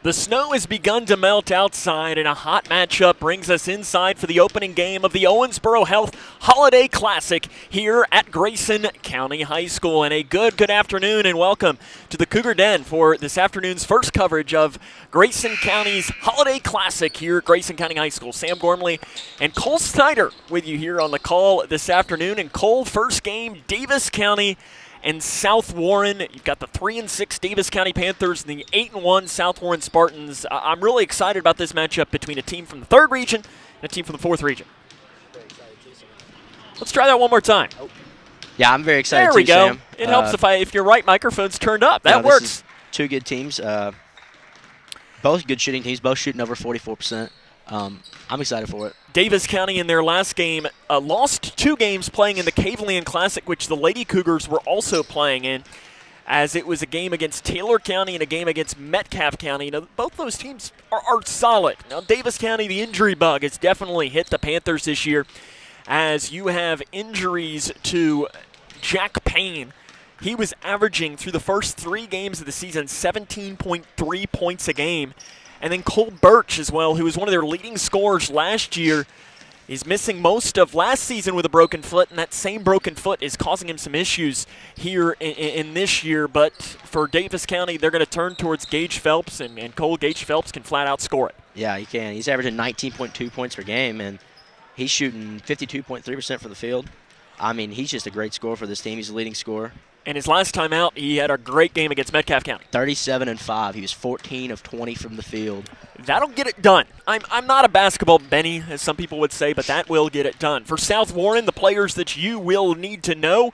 The snow has begun to melt outside, and a hot matchup brings us inside for the opening game of the Owensboro Health Holiday Classic here at Grayson County High School. And a good afternoon and welcome to the Cougar Den for this afternoon's first coverage of Grayson County's Holiday Classic here at Grayson County High School. Sam Gormley and Cole Snyder with you here on the call this afternoon. And Cole, first game, Daviess County and South Warren. You've got the 3-6 Daviess County Panthers and the 8-1 South Warren Spartans. I'm really excited about this matchup between a team from the 3rd region and a team from the 4th region. Let's try that one more time. Yeah, I'm very excited. There we go. Sam. It helps if your right microphone's turned up. That works. Two good teams. Both good shooting teams. Both shooting over 44%. I'm excited for it. Daviess County in their last game lost 2 games playing in the Caveland Classic, which the Lady Cougars were also playing in, as it was a game against Taylor County and a game against Metcalfe County. Now, both those teams are solid. Now, Daviess County, the injury bug has definitely hit the Panthers this year, as you have injuries to Jack Payne. He was averaging through the first 3 games of the season 17.3 points a game. And then Cole Birch as well, who was one of their leading scorers last year, is missing most of last season with a broken foot, and that same broken foot is causing him some issues here in this year. But for Daviess County, they're going to turn towards Gage Phelps, and Cole Gage Phelps can flat out score it. Yeah, he can. He's averaging 19.2 points per game, and he's shooting 52.3% from the field. I mean, he's just a great scorer for this team. He's a leading scorer. And his last time out, he had a great game against Metcalfe County. 37-5. He was 14 of 20 from the field. That'll get it done. I'm not a basketball Benny, as some people would say, but that will get it done. For South Warren, the players that you will need to know,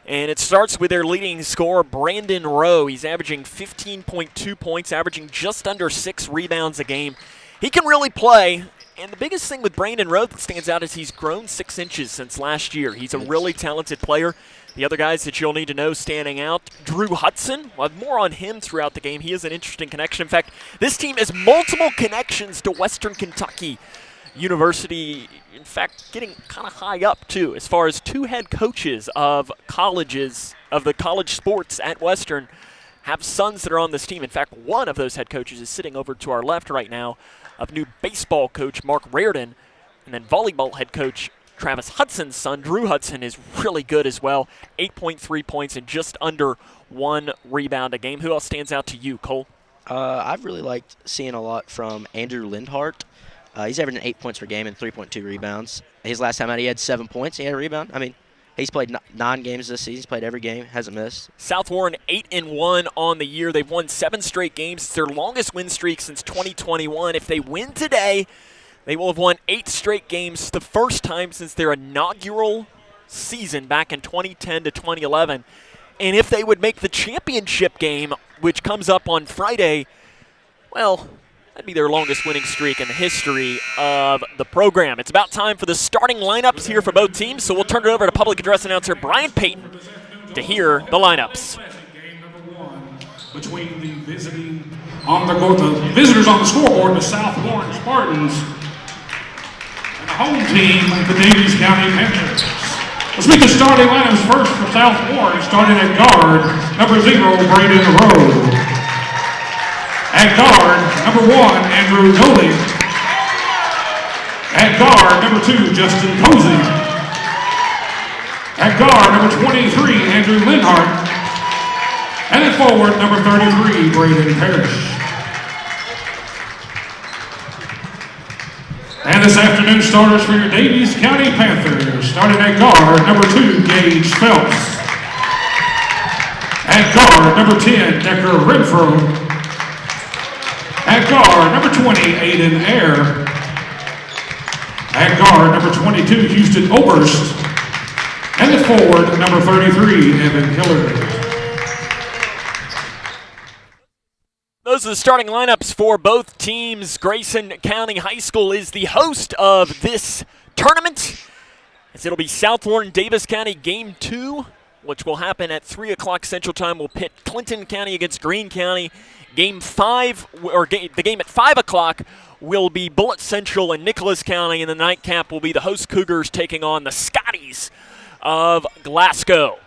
and it starts with their leading scorer, Brandon Rowe. He's averaging 15.2 points, averaging just under 6 rebounds a game. He can really play. And the biggest thing with Brandon Rowe that stands out is he's grown 6 inches since last year. He's a really talented player. The other guys that you'll need to know standing out, Drew Hudson. We'll have more on him throughout the game. He is an interesting connection. In fact, this team has multiple connections to Western Kentucky University. In fact, getting kind of high up, too, as far as 2 head coaches of colleges, of the college sports at Western, have sons that are on this team. In fact, one of those head coaches is sitting over to our left right now, of new baseball coach Mark Reardon, and then volleyball head coach Travis Hudson's son, Drew Hudson, is really good as well. 8.3 points and just under 1 rebound a game. Who else stands out to you, Cole? I've really liked seeing a lot from Andrew Lindhart. He's averaging 8 points per game and 3.2 rebounds. His last time out, he had 7 points. He had a rebound. I mean, he's played 9 games this season. He's played every game, hasn't missed. South Warren 8-1 on the year. They've won 7 straight games. It's their longest win streak since 2021. If they win today, they will have won 8 straight games, the first time since their inaugural season back in 2010 to 2011. And if they would make the championship game, which comes up on Friday, well, that'd be their longest winning streak in the history of the program. It's about time for the starting lineups here for both teams, so we'll turn it over to public address announcer Brian Payton to hear the lineups. Game number 1 between the visitors on the scoreboard, the South Warren Spartans, and the home team, the Daviess County Panthers. Let's meet the starting lineups first for South Warren, starting at guard, number 0, Brandon Rowe. At guard, number 1, Andrew Nolley. At guard, number 2, Justin Posey. At guard, number 23, Andrew Linhart. And at forward, number 33, Braden Parrish. And this afternoon, starters for your Daviess County Panthers. Starting at guard, number 2, Gage Phelps. At guard, number 10, Decker Renfro. At guard, number 20, Aiden Ayer. At guard, number 22, Houston Oberst. And at forward, number 33, Evan Hillard. Those are the starting lineups for both teams. Grayson County High School is the host of this tournament, as it'll be South Warren Daviess County Game 2, which will happen at 3 o'clock Central Time. We'll pit Clinton County against Greene County. Game 5, or the game at 5 o'clock, will be Bullitt Central and Nicholas County, and the nightcap will be the host Cougars taking on the Scotties of Glasgow.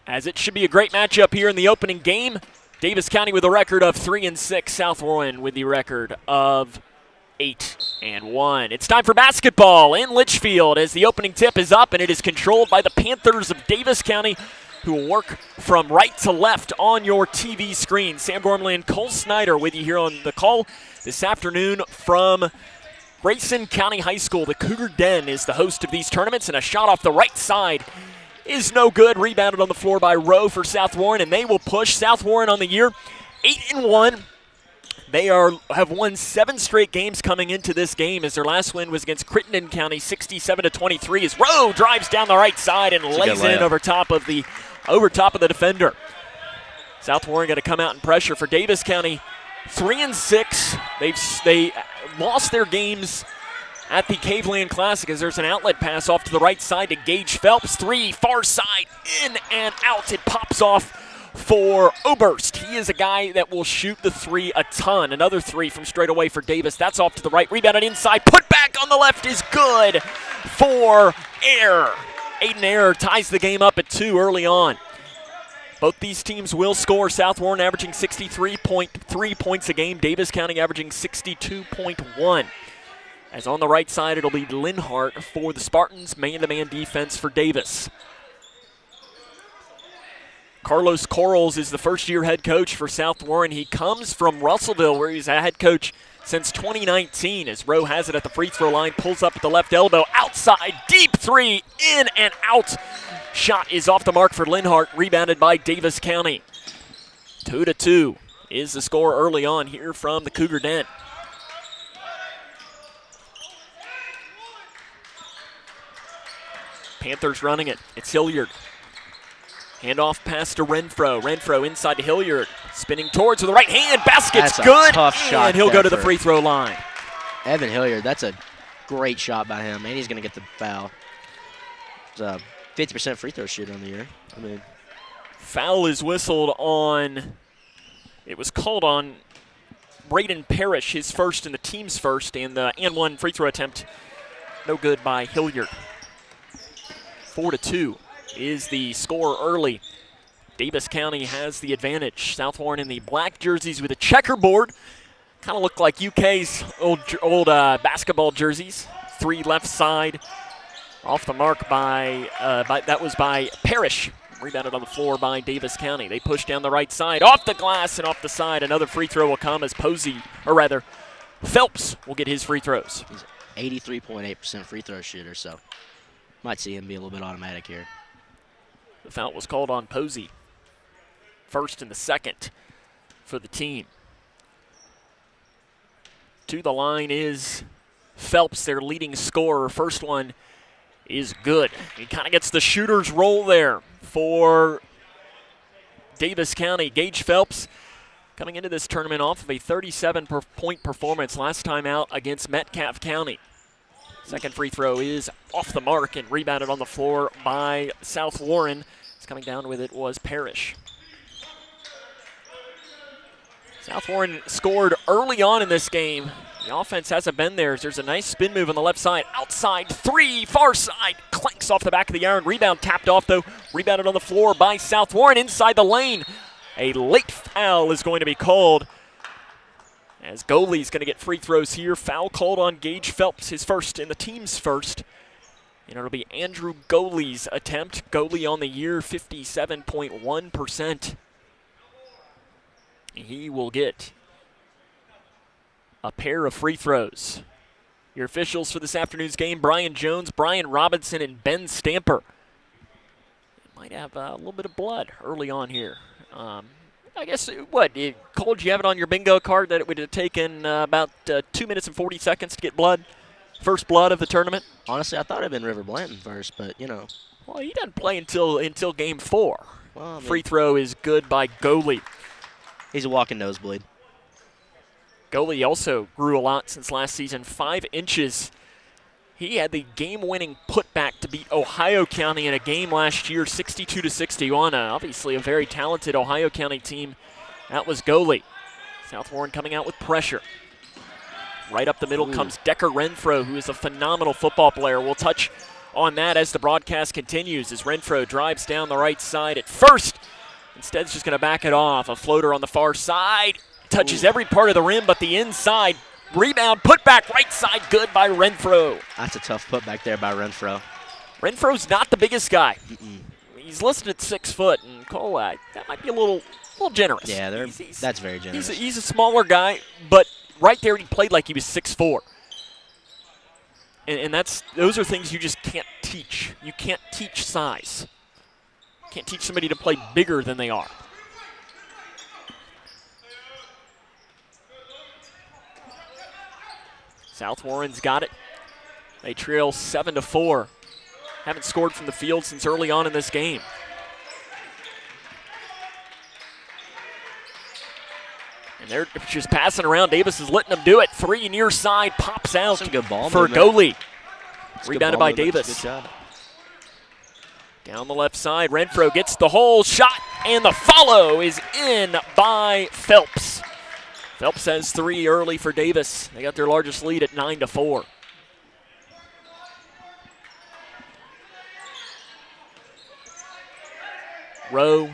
As it should be a great matchup here in the opening game. Daviess County with a record of 3-6. South Warren with the record of 8-1. It's time for basketball in Litchfield as the opening tip is up, and it is controlled by the Panthers of Daviess County, who will work from right to left on your TV screen. Sam Gormley and Cole Snyder with you here on the call this afternoon from Grayson County High School. The Cougar Den is the host of these tournaments, and a shot off the right side is no good. Rebounded on the floor by Rowe for South Warren, and they will push. South Warren on the year 8-1. They have won 7 straight games coming into this game, as their last win was against Crittenden County 67-23, as Rowe drives down the right side and lays in over top of the defender. South Warren going to come out and pressure for Daviess County. 3-6. They lost their games at the Caveland Classic as there's an outlet pass off to the right side to Gage Phelps. 3, far side, in and out. It pops off for Oberst. He is a guy that will shoot the 3 a ton. Another 3 from straight away for Daviess. That's off to the right. Rebounded inside. Put back on the left is good for Air. Aiden Air ties the game up at 2 early on. Both these teams will score. South Warren averaging 63.3 points a game. Daviess County averaging 62.1. As on the right side, it'll be Linhart for the Spartans. Man-to-man defense for Daviess. Carlos Corrals is the first-year head coach for South Warren. He comes from Russellville, where he's a head coach since 2019. As Rowe has it at the free throw line, pulls up at the left elbow, outside, deep 3, in and out. Shot is off the mark for Linhart, rebounded by Daviess County. 2-2 is the score early on here from the Cougar Den. Panthers running it. It's Hilliard. Handoff pass to Renfro. Renfro inside to Hilliard. Spinning towards with the right hand. Basket's good. Tough shot. And he'll go to the free throw line. Evan Hilliard, that's a great shot by him. And he's going to get the foul. He's a 50% free throw shooter on the year. Foul is whistled on. It was called on Braden Parrish, his first and the team's first. And the and one free throw attempt, no good by Hilliard. 4-2 is the score early. Daviess County has the advantage. South Warren in the black jerseys with a checkerboard. Kind of look like UK's old basketball jerseys. 3 left side. Off the mark that was by Parrish. Rebounded on the floor by Daviess County. They push down the right side. Off the glass and off the side. Another free throw will come as Phelps will get his free throws. He's 83.8% free throw shooter, so might see him be a little bit automatic here. The foul was called on Posey. First and the second for the team. To the line is Phelps, their leading scorer. First one is good. He kind of gets the shooter's roll there for Daviess County. Gage Phelps coming into this tournament off of a 37-point performance last time out against Metcalfe County. Second free throw is off the mark and rebounded on the floor by South Warren. Coming down with it was Parrish. South Warren scored early on in this game. The offense hasn't been there. There's a nice spin move on the left side. Outside 3, far side. Clanks off the back of the iron. Rebound tapped off, though. Rebounded on the floor by South Warren inside the lane. A late foul is going to be called, as goalie's going to get free throws here. Foul called on Gage Phelps, his first and the team's first. And it'll be Andrew Goaly's attempt. Goalie on the year, 57.1%. He will get a pair of free throws. Your officials for this afternoon's game, Brian Jones, Brian Robinson, and Ben Stamper. Might have a little bit of blood early on here. I guess, Cole, did you have it on your bingo card that it would have taken about 2 minutes and 40 seconds to get blood? First blood of the tournament? Honestly, I thought it'd been River Blanton first, but, Well, he doesn't play until game 4. Well, free throw is good by Goalie. He's a walking nosebleed. Goalie also grew a lot since last season, 5 inches. He had the game-winning putback to beat Ohio County in a game last year, 62-61. Obviously a very talented Ohio County team. That was Goalie. South Warren coming out with pressure. Right up the middle comes Decker Renfro, who is a phenomenal football player. We'll touch on that as the broadcast continues, as Renfro drives down the right side at first. Instead, it's just going to back it off. A floater on the far side. Touches every part of the rim, but the inside. Rebound, put back right side, good by Renfro. That's a tough putback there by Renfro. Renfro's not the biggest guy. He's listed at 6 foot, and Cole, that might be a little generous. Yeah, that's very generous. He's a smaller guy, but right there he played like he was 6'4". And those are things you just can't teach. You can't teach size. You can't teach somebody to play bigger than they are. South Warren's got it. They trail 7-4. Haven't scored from the field since early on in this game. And they're just passing around. Davis is letting them do it. 3 near side, pops out Some good ball for movement. Goli. Rebounded by movement. Davis. Good job. Down the left side, Renfro gets the hole shot, and the follow is in by Phelps. Phelps has 3 early for Davis. They got their largest lead at 9-4. Rowe,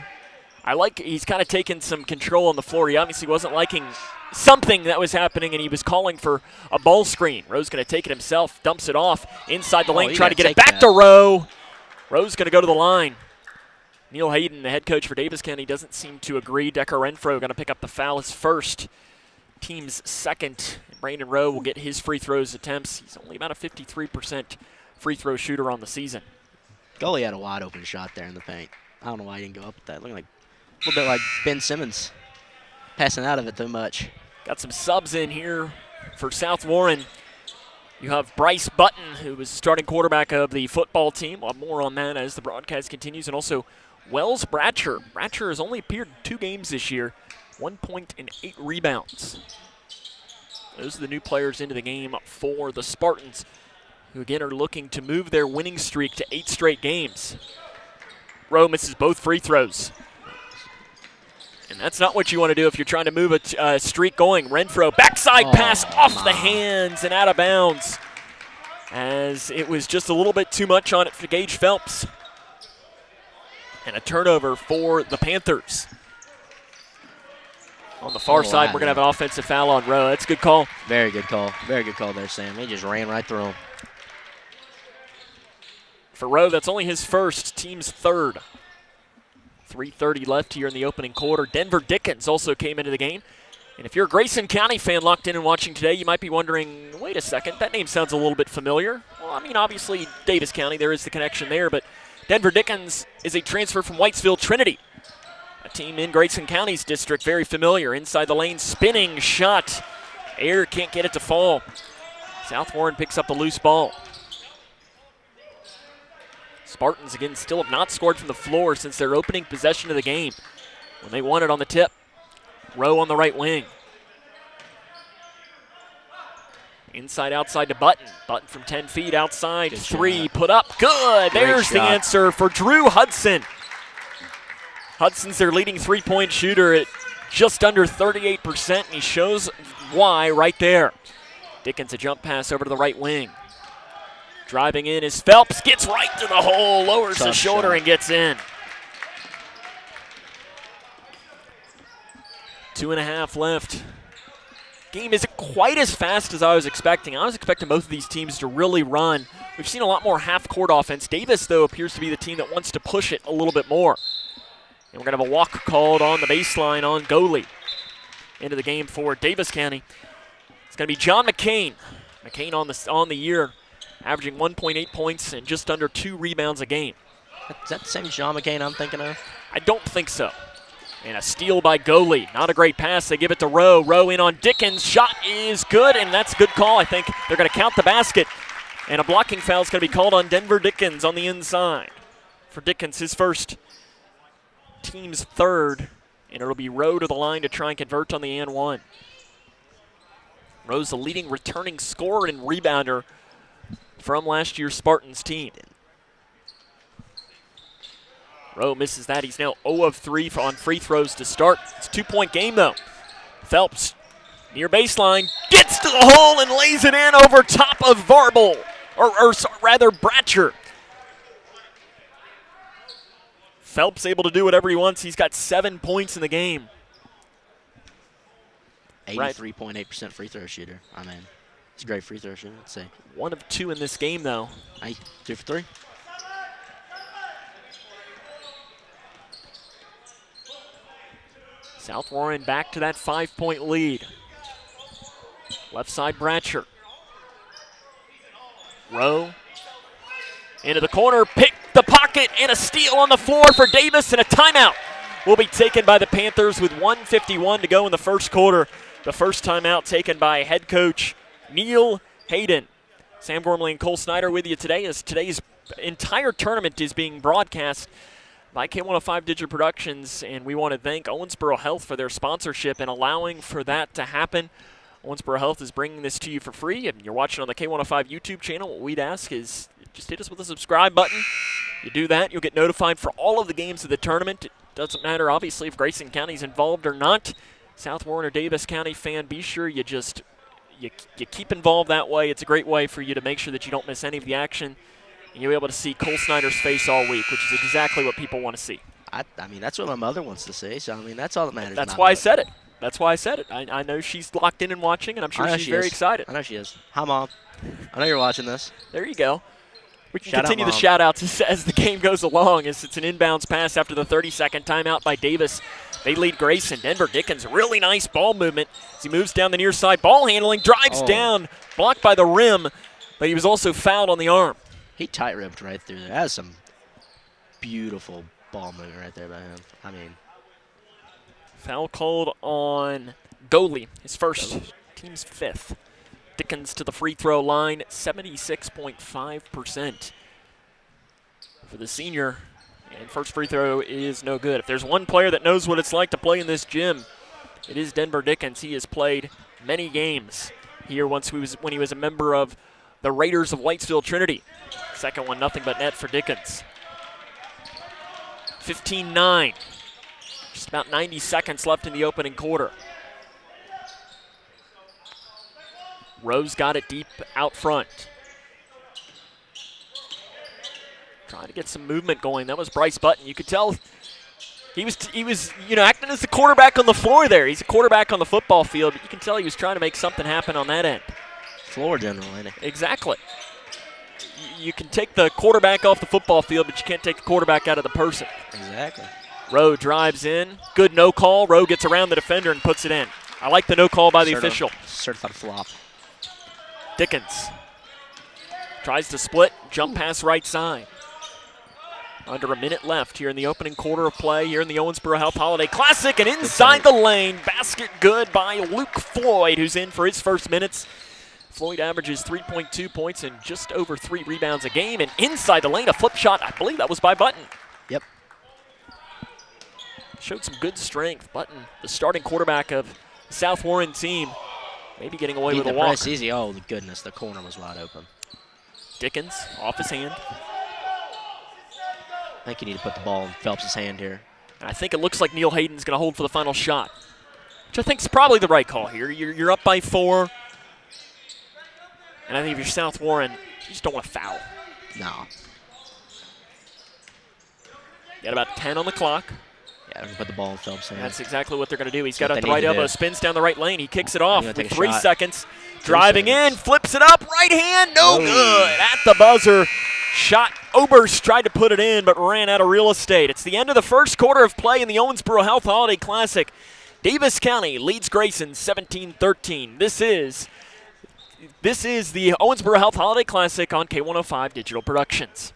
he's kind of taken some control on the floor. He obviously wasn't liking something that was happening, and he was calling for a ball screen. Rowe's going to take it himself, dumps it off inside the lane, trying to get it back to Rowe. Rowe's going to go to the line. Neil Hayden, the head coach for Daviess County, doesn't seem to agree. Decker Renfro going to pick up the foul, his first, team's second. Brandon Rowe will get his free throws attempts. He's only about a 53% free throw shooter on the season. Goli had a wide open shot there in the paint. I don't know why he didn't go up with that. Looking like a little bit like Ben Simmons, passing out of it too much. Got some subs in here for South Warren. You have Bryce Button, who was starting quarterback of the football team. We'll have more on that as the broadcast continues. And also Wells Bratcher. Bratcher has only appeared in 2 games this year, 1 point and 8 rebounds. Those are the new players into the game for the Spartans, who again are looking to move their winning streak to 8 straight games. Rowe misses both free throws. And that's not what you want to do if you're trying to move a streak going. Renfro, backside pass off the hands and out of bounds, as it was just a little bit too much on it for Gage Phelps. And a turnover for the Panthers. On the far side, we're going to have an offensive foul on Rowe. That's a good call. Very good call. Very good call there, Sam. He just ran right through him. For Rowe, that's only his first, team's third. 3:30 left here in the opening quarter. Denver Dickens also came into the game. And if you're a Grayson County fan locked in and watching today, you might be wondering, wait a second, that name sounds a little bit familiar. Well, I mean, obviously, Daviess County, there is the connection there, but Denver Dickens is a transfer from Whitesville Trinity, a team in Grayson County's district, very familiar. Inside the lane, spinning shot. Air can't get it to fall. South Warren picks up the loose ball. Spartans, again, still have not scored from the floor since their opening possession of the game, when they won it on the tip. Rowe on the right wing. Inside, outside to Button. Button from 10 feet outside. Good 3 shot. Put up. Good. There's the answer for Drew Hudson. Hudson's their leading 3-point shooter at just under 38%, and he shows why right there. Dickens, a jump pass over to the right wing. Driving in is Phelps, gets right to the hole, lowers the shoulder and gets in. 2.5 left. Game isn't quite as fast as I was expecting. I was expecting both of these teams to really run. We've seen a lot more half-court offense. Daviess, though, appears to be the team that wants to push it a little bit more. And we're going to have a walk called on the baseline on Goli into the game for Daviess County. It's going to be John McCain. McCain on the year, averaging 1.8 points and just under 2 rebounds a game. Is that the same John McCain I'm thinking of? I don't think so. And a steal by Goli. Not a great pass. They give it to Rowe. Rowe in on Dickens. Shot is good, and that's a good call. I think they're going to count the basket. And a blocking foul is going to be called on Denver Dickens on the inside. For Dickens, his first, team's third. And it'll be Rowe to the line to try and convert on the and one. Rowe's the leading returning scorer and rebounder from last year's Spartans team. Rowe misses that. He's now 0 of 3 on free throws to start. It's a 2-point game, though. Phelps, near baseline, gets to the hole and lays it in over top of Varble, or rather Bratcher. Phelps able to do whatever he wants. He's got 7 points in the game. 83.8% free throw shooter. I mean, he's a great free throw shooter, I'd say. 1 of 2 in this game, though. 3 for 3. South Warren back to that 5-point lead. Left side, Bratcher. Rowe into the corner, pick the pocket, and a steal on the floor for Daviess, and a timeout will be taken by the Panthers with 1:51 to go in the first quarter. The first timeout taken by head coach Neil Hayden. Sam Gormley and Cole Snyder with you today as today's entire tournament is being broadcast by K105 Digital Productions, and we want to thank Owensboro Health for their sponsorship and allowing for that to happen. Owensboro Health is bringing this to you for free, and you're watching on the K105 YouTube channel. What we'd ask is just hit us with the subscribe button. You do that, you'll get notified for all of the games of the tournament. It doesn't matter, obviously, if Grayson County's involved or not. South Warren or Daviess County fan, be sure you keep involved that way. It's a great way for you to make sure that you don't miss any of the action. And you'll be able to see Cole Snyder's face all week, which is exactly what people want to see. I mean, that's what my mother wants to see, so, I mean, that's all that matters. That's why I said it. That's why I said it. I know she's locked in and watching, and I'm sure she's very excited. I know she is. Hi, Mom. I know you're watching this. There you go. We can Shout continue out, the shout-outs as the game goes along, as it's an inbounds pass after the 30-second timeout by Daviess. They lead Grayson. Denver Dickens, really nice ball movement as he moves down the near side. Ball handling, drives down, blocked by the rim, but he was also fouled on the arm. He tight-ripped right through there. That was some beautiful ball movement right there by him. I mean, foul called on Goley, his first, team's 5th. Dickens to the free throw line, 76.5% for the senior. And first free throw is no good. If there's one player that knows what it's like to play in this gym, it is Denver Dickens. He has played many games here when he was a member of the Raiders of Whitesville Trinity. Second one, nothing but net for Dickens. 15-9. Just about 90 seconds left in the opening quarter. Rose got it deep out front. Trying to get some movement going. That was Bryce Button. You could tell he was acting as the quarterback on the floor there. He's a quarterback on the football field, but you can tell he was trying to make something happen on that end. Floor general, ain't it? Exactly. You can take the quarterback off the football field, but you can't take the quarterback out of the person. Exactly. Rowe drives in. Good no call. Rowe gets around the defender and puts it in. I like the no call by the official. Certified flop. Dickens tries to split, jump pass right side. Under a minute left here in the opening quarter of play here in the Owensboro Health Holiday Classic, and inside the lane, basket good by Luke Floyd, who's in for his first minutes. Floyd averages 3.2 points and just over 3 rebounds a game, and inside the lane, a flip shot, I believe that was by Button. Yep. Showed some good strength. Button, the starting quarterback of the South Warren team, maybe getting away with a walk. Press easy. Oh, goodness, the corner was wide open. Dickens off his hand. I think you need to put the ball in Phelps' hand here. I think it looks like Neil Hayden's going to hold for the final shot, which I think is probably the right call here. You're up by 4, and I think if you're South Warren, you just don't want to foul. No. Got about 10 on the clock. Yeah, put the ball in Phelps' hand. That's exactly what they're going to do. He's got it at the right elbow, spins down the right lane. He kicks it off with 3 shot. seconds. Driving in, flips it up, right hand, no good. At the buzzer, shot. Oberst tried to put it in, but ran out of real estate. It's the end of the first quarter of play in the Owensboro Health Holiday Classic. Daviess County leads Grayson 17-13. This is the Owensboro Health Holiday Classic on K105 Digital Productions.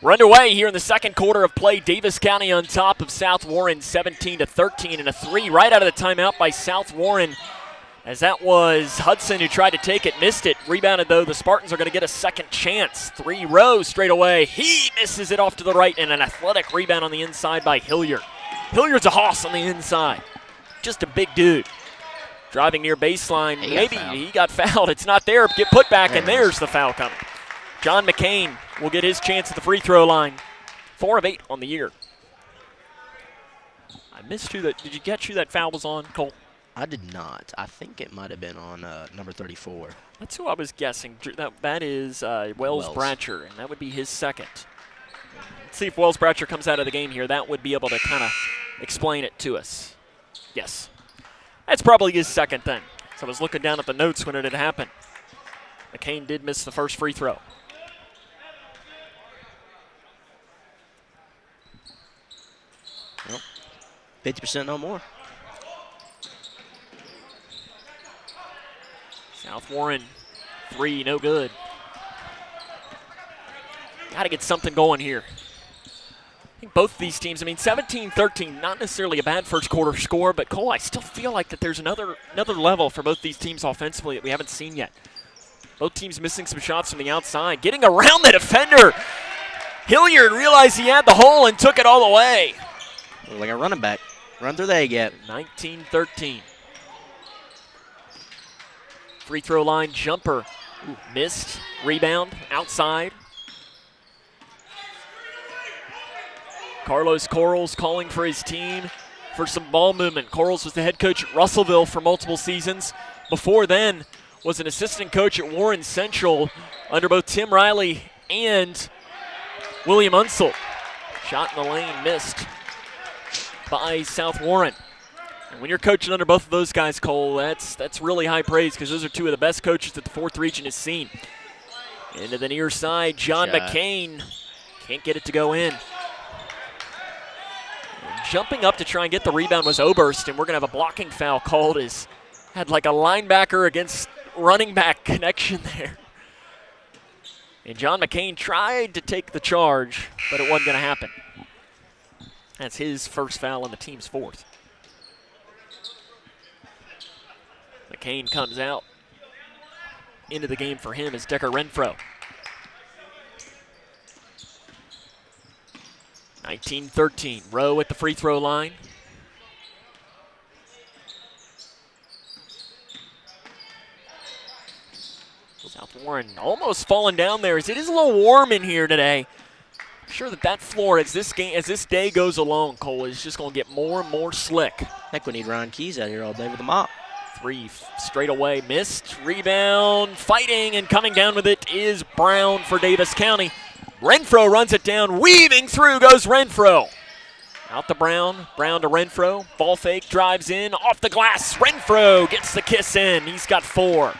We're underway here in the second quarter of play. Daviess County on top of South Warren 17-13, and a three right out of the timeout by South Warren, as that was Hudson who tried to take it, missed it. Rebounded though, the Spartans are going to get a second chance. 3 rows straight away. He misses it off to the right, and an athletic rebound on the inside by Hilliard. Hilliard's a hoss on the inside. Just a big dude. Driving near baseline. Maybe he got fouled. It's not there. Get put back, and there's the foul coming. John McCain will get his chance at the free throw line. 4 of 8 on the year. I missed who that. Did you catch who that foul was on, Cole? I did not. I think it might have been on number 34. That's who I was guessing. That is Wells Bratcher, and that would be his second. Let's see if Wells Bratcher comes out of the game here. That would be able to kind of explain it to us. Yes. That's probably his second then. So I was looking down at the notes when it had happened. McCain did miss the first free throw. Well, 50% no more. South Warren, 3, no good. Got to get something going here. I think both of these teams, 17-13, not necessarily a bad first quarter score, but Cole, I still feel like that there's another level for both these teams offensively that we haven't seen yet. Both teams missing some shots from the outside, getting around the defender. Hilliard realized he had the hole and took it all the way. Like a running back. Run through there, get 19-13. Free throw line jumper. Ooh, missed. Rebound outside. Carlos Corals calling for his team for some ball movement. Corals was the head coach at Russellville for multiple seasons. Before then, was an assistant coach at Warren Central under both Tim Riley and William Unseld. Shot in the lane, missed by South Warren. And when you're coaching under both of those guys, Cole, that's really high praise because those are 2 of the best coaches that the 4th region has seen. Into the near side, John McCain can't get it to go in. And jumping up to try and get the rebound was Oberst, and we're going to have a blocking foul called. Had like a linebacker against running back connection there. And John McCain tried to take the charge, but it wasn't going to happen. That's his first foul and the team's 4th. McCain comes out. Into the game for him is Decker Renfro. 19-13. Rowe at the free throw line. South Warren almost falling down there as it is a little warm in here today. I'm sure that floor as this day goes along, Cole, is just going to get more and more slick. I think we need Ryan Keys out here all day with the mop. 3 straight away, missed. Rebound, fighting, and coming down with it is Brown for Daviess County. Renfro runs it down, weaving through goes Renfro. Out to Brown, Brown to Renfro. Ball fake, drives in, off the glass. Renfro gets the kiss in. He's got 4.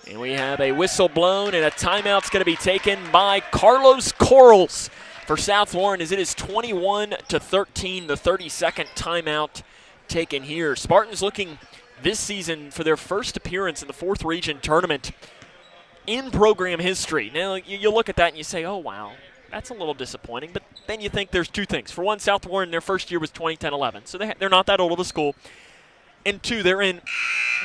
And we have a whistle blown, and a timeout's going to be taken by Carlos Corals for South Warren as it is 21-13, the 32nd timeout taken here. Spartans looking this season for their first appearance in the 4th region tournament in program history. Now, you look at that and you say, oh, wow, that's a little disappointing. But then you think there's 2 things. For one, South Warren, their first year was 2010-11, so they're not that old of a school. And 2, they're in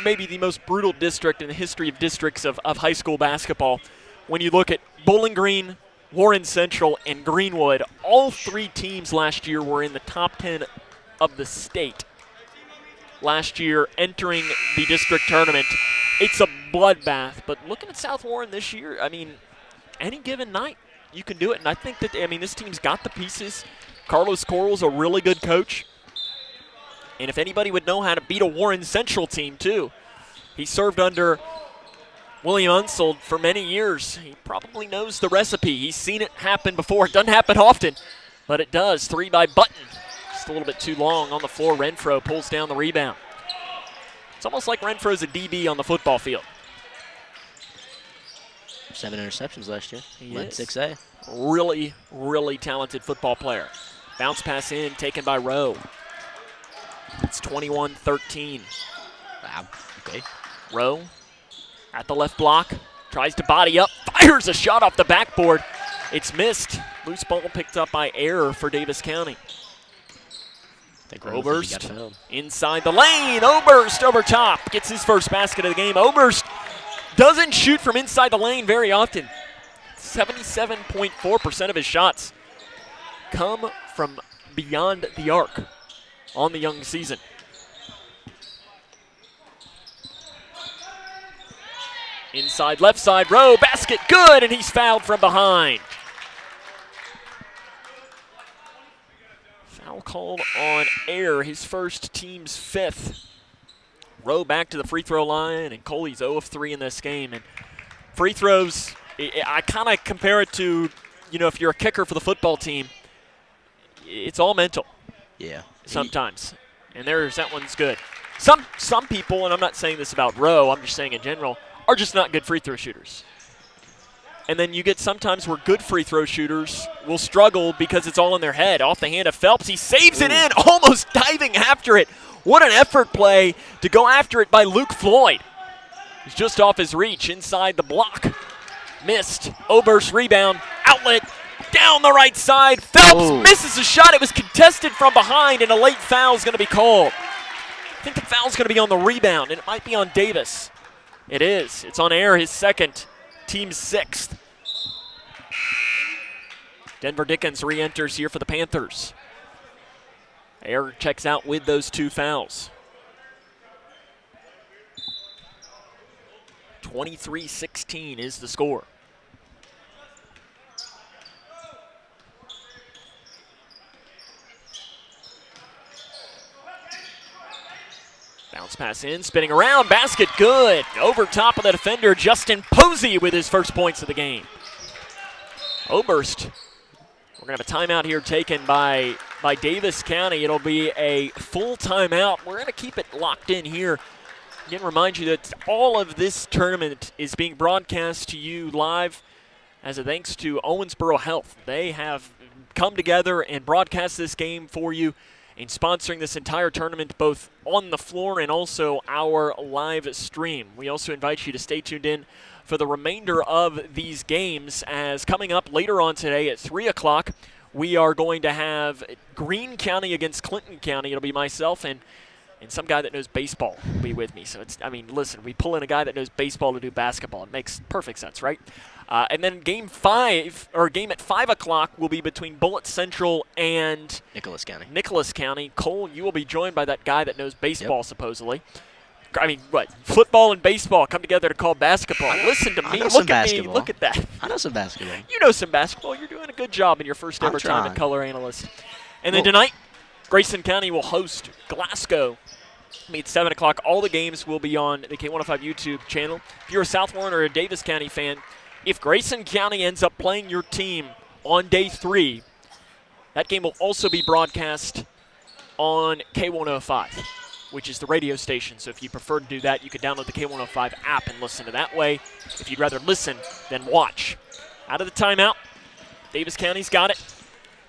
maybe the most brutal district in the history of districts of high school basketball. When you look at Bowling Green, Warren Central, and Greenwood, all 3 teams last year were in the top 10 of the state. Last year, entering the district tournament, it's a bloodbath. But looking at South Warren this year, any given night, you can do it. And I think that, this team's got the pieces. Carlos Coral's a really good coach. And if anybody would know how to beat a Warren Central team, too, he served under William Unseld for many years. He probably knows the recipe. He's seen it happen before. It doesn't happen often, but it does. 3 by Button. Just a little bit too long on the floor. Renfro pulls down the rebound. It's almost like Renfro's a DB on the football field. 7 interceptions last year. He led is. 6A. Really, really talented football player. Bounce pass in, taken by Rowe. It's 21-13. Wow, okay. Rowe at the left block. tries to body up, fires a shot off the backboard. It's missed. Loose ball picked up by error for Daviess County. Oberst inside the lane. Oberst over top. Gets his first basket of the game. Oberst doesn't shoot from inside the lane very often. 77.4% of his shots come from beyond the arc on the young season. Inside left side, Rowe, basket good, and he's fouled from behind. Foul called on air, his first, team's 5th. Rowe back to the free throw line, and Coley's 0 of 3 in this game. And free throws, I kind of compare it to, if you're a kicker for the football team, it's all mental. Yeah. Sometimes. And that one's good. Some people, and I'm not saying this about Rowe, I'm just saying in general, are just not good free throw shooters. And then you get sometimes where good free throw shooters will struggle because it's all in their head. Off the hand of Phelps, he saves it in, almost diving after it. What an effort play to go after it by Luke Floyd. He's just off his reach, inside the block. Missed. Oberst rebound, outlet, down the right side. Phelps misses a shot. It was contested from behind, and a late foul is going to be called. I think the foul's going to be on the rebound, and it might be on Davis. It is. It's on air, his 2nd, team's 6th. Denver Dickens re-enters here for the Panthers. Air checks out with those 2 fouls. 23-16 is the score. Bounce pass in, spinning around, basket good. Over top of the defender, Justin Posey with his first points of the game. Oberst, we're going to have a timeout here taken by Daviess County. It'll be a full timeout. We're going to keep it locked in here. Again, remind you that all of this tournament is being broadcast to you live as a thanks to Owensboro Health. They have come together and broadcast this game for you in sponsoring this entire tournament, both on the floor and also our live stream. We also invite you to stay tuned in for the remainder of these games, as coming up later on today at 3 o'clock, we are going to have Greene County against Clinton County. It'll be myself and some guy that knows baseball will be with me. So listen, we pull in a guy that knows baseball to do basketball. It makes perfect sense, right? And then game at 5 o'clock will be between Bullitt Central and Nicholas County. Cole, you will be joined by that guy that knows baseball, supposedly. Football and baseball come together to call basketball. Listen to me. Look at me. Look at that. I know some basketball. You know some basketball. You're doing a good job in your first ever time at color analyst. And then tonight, Grayson County will host Glasgow. At 7 o'clock. All the games will be on the K105 YouTube channel. If you're a South Warren or a Daviess County fan, if Grayson County ends up playing your team on day 3, that game will also be broadcast on K105, which is the radio station. So if you prefer to do that, you can download the K105 app and listen to that way. If you'd rather listen than watch. Out of the timeout, Daviess County's got it.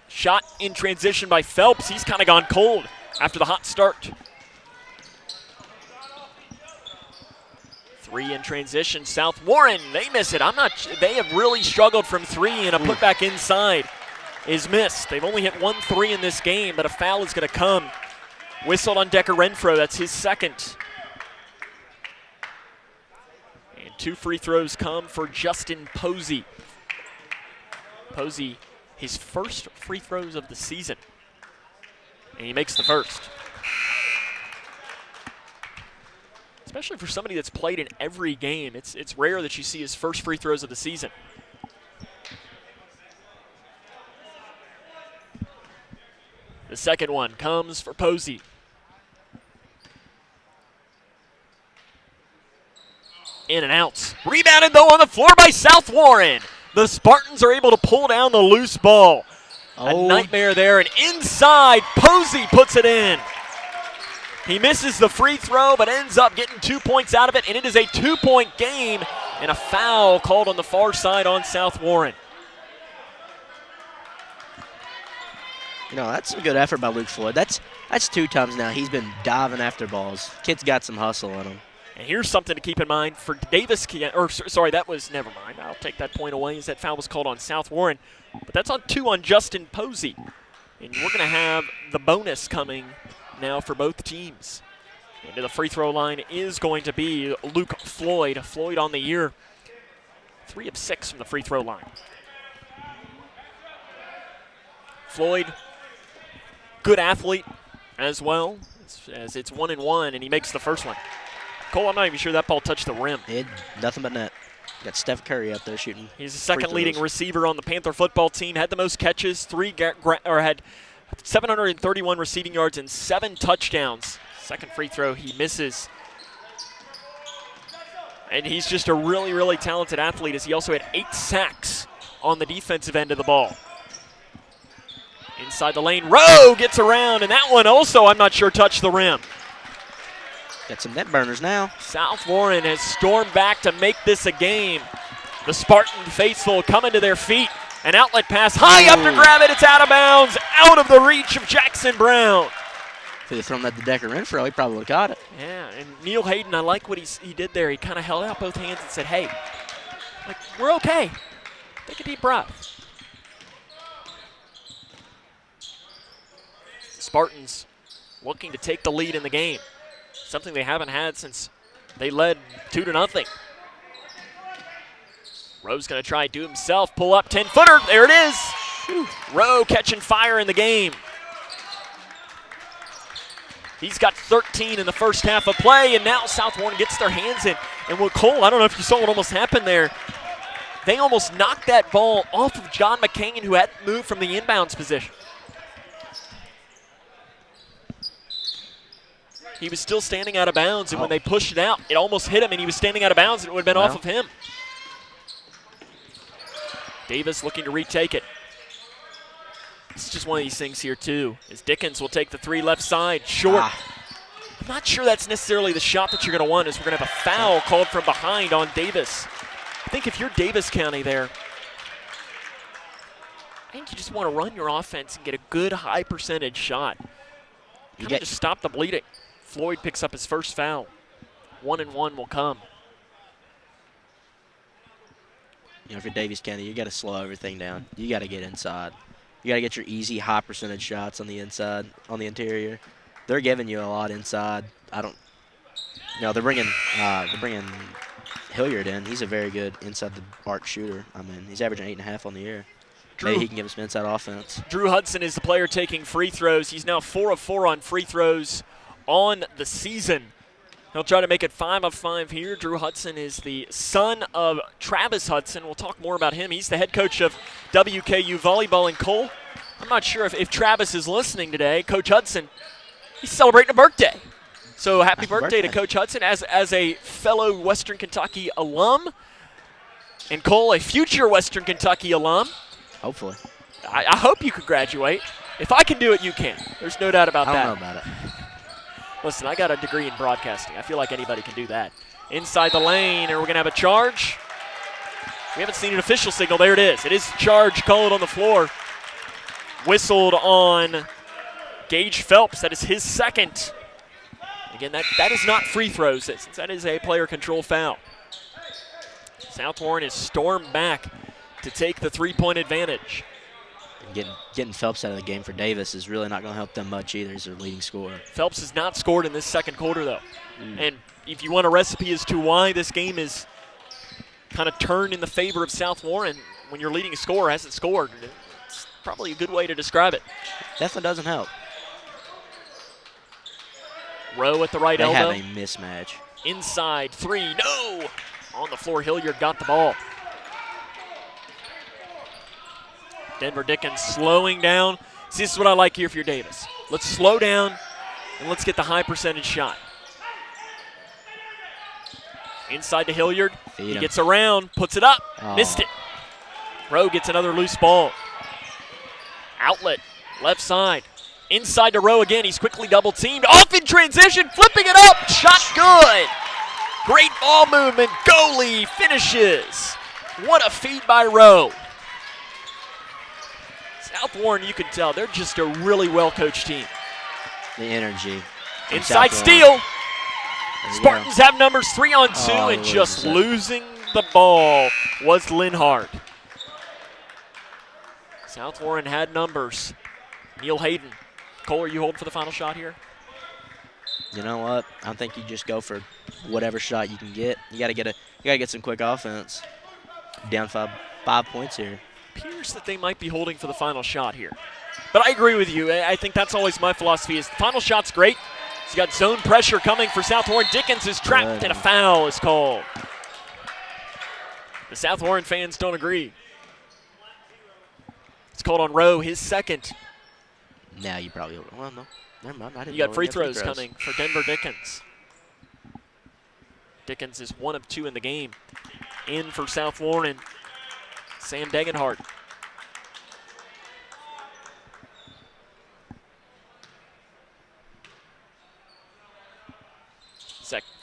Shot in transition by Phelps. He's kind of gone cold after the hot start. 3 in transition. South Warren, they miss it. They have really struggled from 3, and a putback inside is missed. They've only hit 1 3 in this game, but a foul is going to come. Whistled on Decker Renfro. That's his 2nd. And 2 free throws come for Justin Posey. Posey, his first free throws of the season. And he makes the first. Especially for somebody that's played in every game. It's rare that you see his first free throws of the season. The second one comes for Posey. In and out. Rebounded, though, on the floor by South Warren. The Spartans are able to pull down the loose ball. A nightmare there, and inside, Posey puts it in. He misses the free throw, but ends up getting 2 points out of it, and it is a 2-point game, and a foul called on the far side on South Warren. That's a good effort by Luke Floyd. That's 2 times now he's been diving after balls. Kid's got some hustle in him. And here's something to keep in mind for Daviess, or sorry, that was, never mind. I'll take that point away as that foul was called on South Warren. But that's on 2 on Justin Posey. And we're going to have the bonus coming now for both teams. Into the free throw line is going to be Luke Floyd. Floyd on the year, 3 of 6 from the free throw line. Floyd, good athlete as well, as it's 1-1, and he makes the first one. Cole, I'm not even sure that ball touched the rim. Nothing but net. Got Steph Curry out there shooting. He's the second leading receiver on the Panther football team. Had the most catches, had 731 receiving yards and 7 touchdowns. Second free throw, he misses. And he's just a really, really talented athlete, as he also had 8 sacks on the defensive end of the ball. Inside the lane, Rowe gets around, and that one also, I'm not sure, touched the rim. Got some net burners now. South Warren has stormed back to make this a game. The Spartan faithful coming to their feet. An outlet pass, high up to grab it, it's out of bounds, out of the reach of Jackson Brown. If he'd have thrown that to Decker Renfro, he probably would have got it. Yeah, and Neil Hayden, I like what he did there. He kind of held out both hands and said, hey, like, we're okay. Take a deep breath. The Spartans looking to take the lead in the game. Something they haven't had since they led 2-0. Rowe's going to try to do himself, pull up 10-footer. There it is. Rowe catching fire in the game. He's got 13 in the first half of play, and now South Warren gets their hands in. And with Cole, I don't know if you saw what almost happened there. They almost knocked that ball off of John McCain, who hadn't moved from the inbounds position. He was still standing out of bounds, and when they pushed it out, it almost hit him, and he was standing out of bounds, and it would have been off of him. Daviess looking to retake it. It's just one of these things here, too, as Dickens will take the 3 left side, short. I'm not sure that's necessarily the shot that you're going to want, as we're going to have a foul called from behind on Daviess. I think if you're Daviess County there, I think you just want to run your offense and get a good high percentage shot. Kind of just stop the bleeding. Floyd picks up his first foul. 1-1 will come. You know, if you're Daviess County, you got to slow everything down. You got to get inside. You got to get your easy, high percentage shots on the inside, on the interior. They're giving you a lot inside. They're bringing Hilliard in. He's a very good inside the arc shooter. I mean, he's averaging 8.5 on the year. Maybe he can give us some inside offense. Drew Hudson is the player taking free throws. He's now 4 of 4 on free throws on the season. He'll try to make it 5 of 5 here. Drew Hudson is the son of Travis Hudson. We'll talk more about him. He's the head coach of WKU Volleyball in Cole. I'm not sure if Travis is listening today. Coach Hudson, he's celebrating a birthday. So happy birthday to Coach Hudson as a fellow Western Kentucky alum. And Cole, a future Western Kentucky alum. Hopefully. I hope you could graduate. If I can do it, you can. There's no doubt about that. I don't know about it. Listen, I got a degree in broadcasting. I feel like anybody can do that. Inside the lane, and we're going to have a charge. We haven't seen an official signal. There it is. It is charge called on the floor. Whistled on Gage Phelps. That is his second. Again, that is not free throws, since that is a player control foul. South Warren is stormed back to take the 3-point advantage. Getting Phelps out of the game for Daviess is really not going to help them much either. He's their leading scorer. Phelps has not scored in this second quarter, though. And if you want a recipe as to why this game is kind of turned in the favor of South Warren, when your leading scorer hasn't scored, it's probably a good way to describe it. Definitely doesn't help. Rowe at the right elbow. They have a mismatch. Inside 3, no! On the floor, Hilliard got the ball. Denver Dickens slowing down. See, this is what I like here for your Daviess. Let's slow down, and let's get the high percentage shot. Inside to Hilliard. He gets around, puts it up, missed it. Rowe gets another loose ball. Outlet, left side. Inside to Rowe again. He's quickly double teamed. Off in transition, flipping it up. Shot good. Great ball movement. Goalie finishes. What a feed by Rowe. South Warren, you can tell, they're just a really well-coached team. The energy. Inside steal. Spartans have numbers 3 on 2, Oh, and just loses it. losing the ball was Linhart. South Warren had numbers. Neil Hayden. Cole, are you holding for the final shot here? You know what? I think you just go for whatever shot you can get. You gotta get some quick offense. Down 5 points here. Appears that they might be holding for the final shot here. But I agree with you. I think that's always my philosophy is the final shot's great. He's got zone pressure coming for South Warren. Dickens is trapped and a foul is called. The South Warren fans don't agree. It's called on Rowe, his second. Now you probably, well, no, never mind. I didn't You got know free we throws coming for Denver Dickens. Dickens is 1 of 2 in the game. In for South Warren, Sam Degenhart.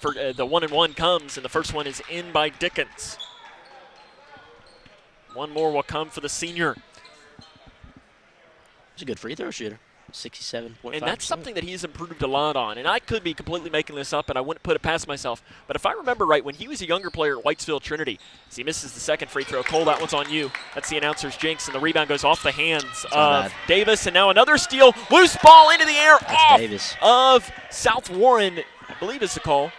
The 1-and-1 comes, and the first one is in by Dickens. One more will come for the senior. He's a good free throw shooter. 67.5%. And that's something that he's improved a lot on. And I could be completely making this up, and I wouldn't put it past myself. But if I remember right, when he was a younger player at Whitesville Trinity, as he misses the second free throw. Cole, that one's on you. That's the announcer's jinx, and the rebound goes off the hands of Davis. And now another steal. Loose ball into the air off Davis. of South Warren, I believe is the call.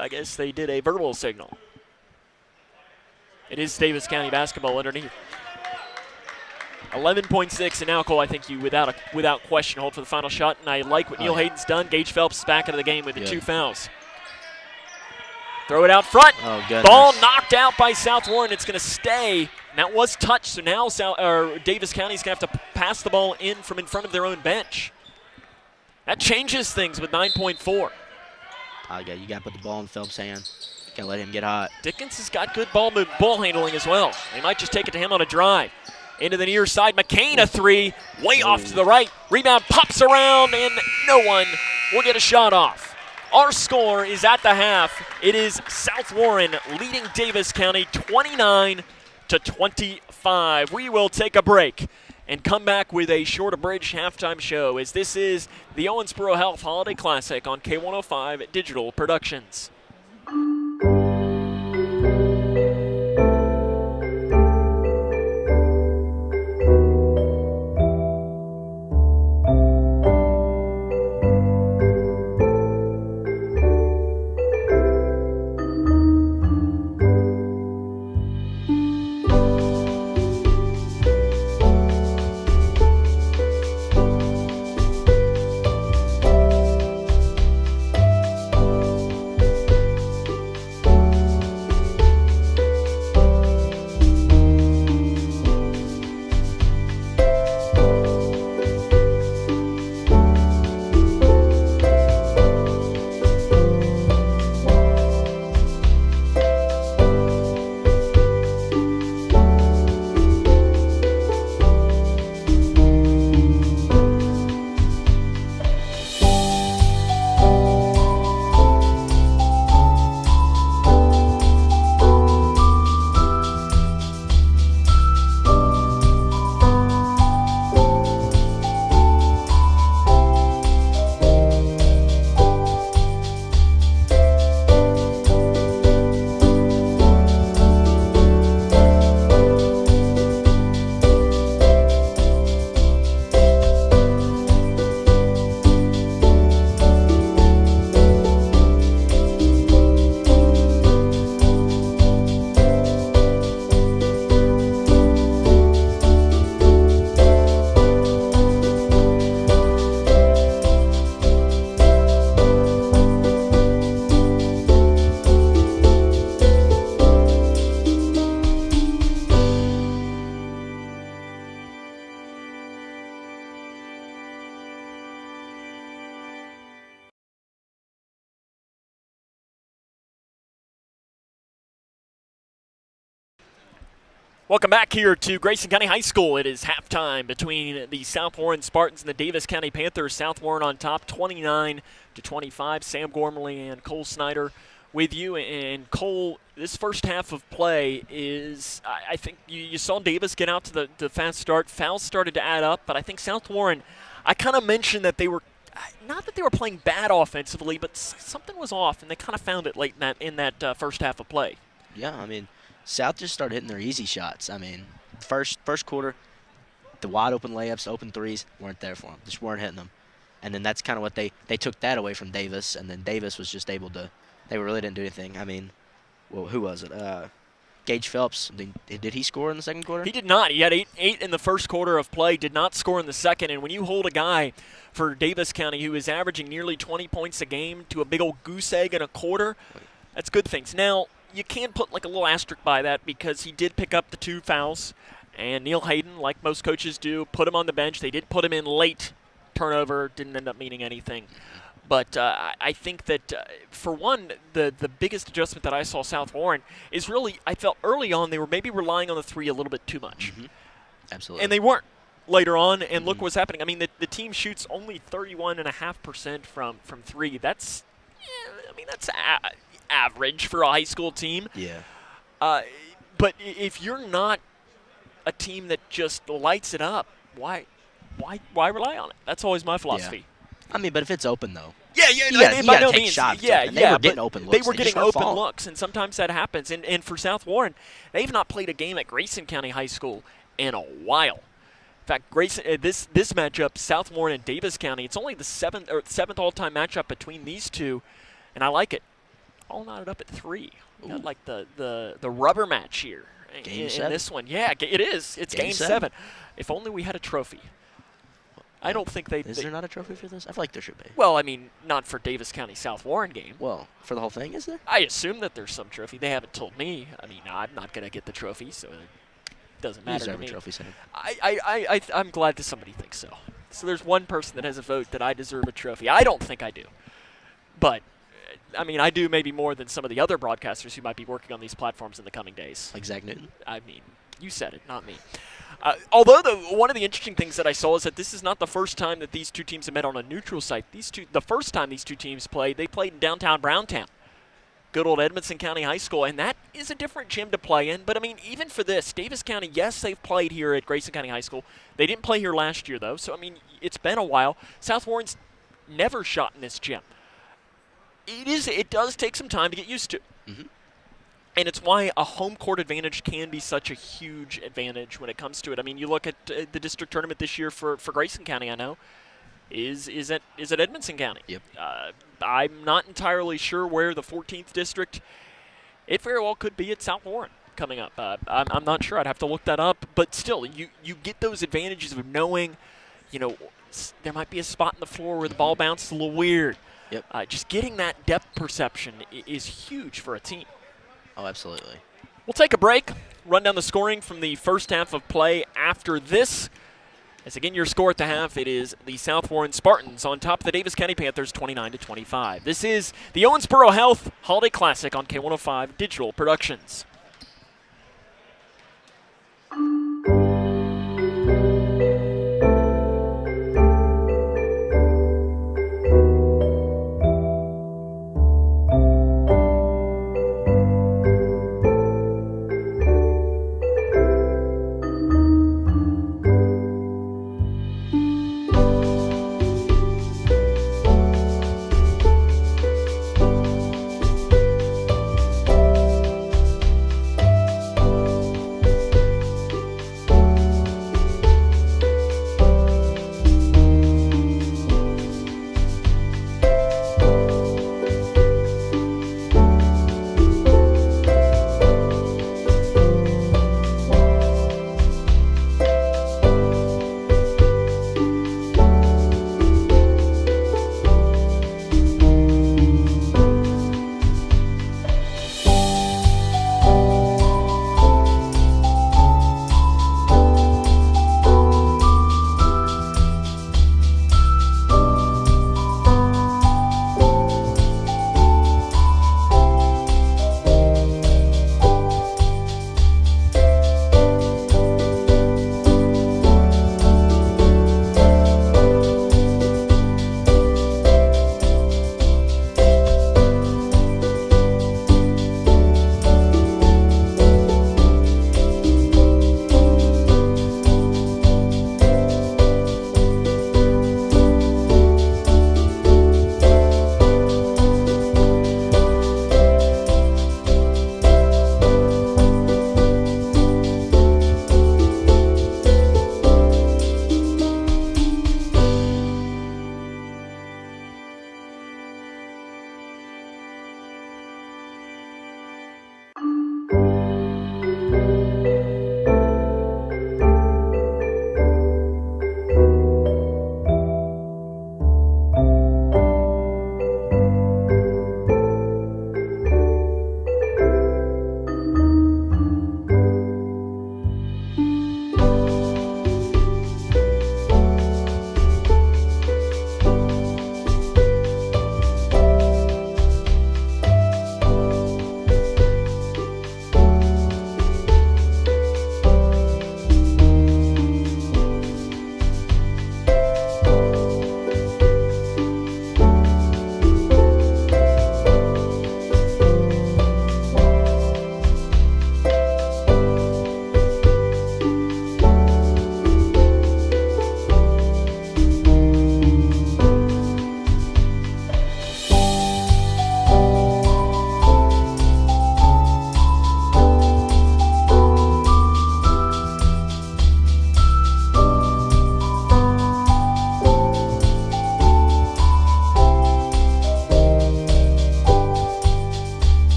I guess they did a verbal signal. It is Daviess County basketball underneath. 11.6, and now, Cole, I think you, without question, hold for the final shot. And I like what Neil Hayden's done. Gage Phelps is back into the game with the 2 fouls. Throw it out front. Oh, goodness. Ball knocked out by South Warren. It's going to stay. And that was touched, so now Daviess County's going to have to pass the ball in from in front of their own bench. That changes things with 9.4. You got to put the ball in Phelps' hand. You can't let him get hot. Dickens has got good ball handling as well. They might just take it to him on a drive. Into the near side, McCain a 3, way off to the right. Rebound pops around, and no one will get a shot off. Our score is at the half. It is South Warren leading Daviess County 29-25. We will take a break and come back with a short abridged halftime show, as this is the Owensboro Health Holiday Classic on K105 Digital Productions. Welcome back here to Grayson County High School. It is halftime between the South Warren Spartans and the Daviess County Panthers. South Warren on top, 29-25. Sam Gormley and Cole Snyder with you. And Cole, this first half of play is, I think you saw Daviess get out to the fast start. Fouls started to add up, but I think South Warren, I kind of mentioned that they were not that they were playing bad offensively, but something was off, and they kind of found it late in that first half of play. Yeah, I mean, South just started hitting their easy shots. I mean, first quarter, the wide open layups, open threes weren't there for them. Just weren't hitting them. And then that's kind of what they took that away from Daviess, and then Daviess was just able to. They really didn't do anything. I mean, well, who was it? Gage Phelps. Did he score in the second quarter? He did not. He had eight in the first quarter of play, did not score in the second. And when you hold a guy for Daviess County who is averaging nearly 20 points a game to a big old goose egg in a quarter, that's good things. Now, you can put like a little asterisk by that because he did pick up the 2 fouls. And Neil Hayden, like most coaches do, put him on the bench. They did put him in late. Turnover didn't end up meaning anything. But I think that, for one, the biggest adjustment that I saw South Warren is really, I felt early on they were maybe relying on the 3 a little bit too much. Mm-hmm. Absolutely. And they weren't later on, and look what's happening. I mean, the team shoots only 31.5% from 3. That's, that's average for a high school team. Yeah. But if you're not a team that just lights it up, why rely on it? That's always my philosophy. Yeah. I mean, but if it's open, though. Yeah, you by gotta no take means. shots. Yeah, They were getting open looks. They were getting open looks, and sometimes that happens. And for South Warren, they've not played a game at Grayson County High School in a while. In fact, Grayson, this matchup, South Warren and Daviess County, it's only the seventh all-time matchup between these two, and I like it. All knotted up at 3. We got like the rubber match here in this one. Yeah, it is. It's game 7. If only we had a trophy. I don't think they. Is there not a trophy for this? I feel like there should be. Well, I mean, not for Daviess County South Warren game. Well, for the whole thing, is there? I assume that there's some trophy. They haven't told me. I mean, I'm not going to get the trophy, so it doesn't matter to me. A trophy center. I'm glad that somebody thinks so. So there's one person that has a vote that I deserve a trophy. I don't think I do. But, I mean, I do maybe more than some of the other broadcasters who might be working on these platforms in the coming days. Like Zach Newton? I mean, you said it, not me. Although one of the interesting things that I saw is that this is not the first time that these two teams have met on a neutral site. The first time these two teams played, they played in downtown Browntown, good old Edmondson County High School, and that is a different gym to play in. But, I mean, even for this, Daviess County, yes, they've played here at Grayson County High School. They didn't play here last year, though, so, I mean, it's been a while. South Warren's never shot in this gym. It does take some time to get used to. Mm-hmm. And it's why a home court advantage can be such a huge advantage when it comes to it. I mean, you look at the district tournament this year for Grayson County, I know, is at Edmondson County. Yep. I'm not entirely sure where the 14th district, it very well could be at South Warren coming up. I'm not sure. I'd have to look that up. But still, you get those advantages of knowing, there might be a spot in the floor where the ball bounces a little weird. Yep. Just getting that depth perception is huge for a team. Oh, absolutely. We'll take a break, run down the scoring from the first half of play after this. As again, your score at the half, it is the South Warren Spartans on top of the Daviess County Panthers 29-25. This is the Owensboro Health Holiday Classic on K105 Digital Productions.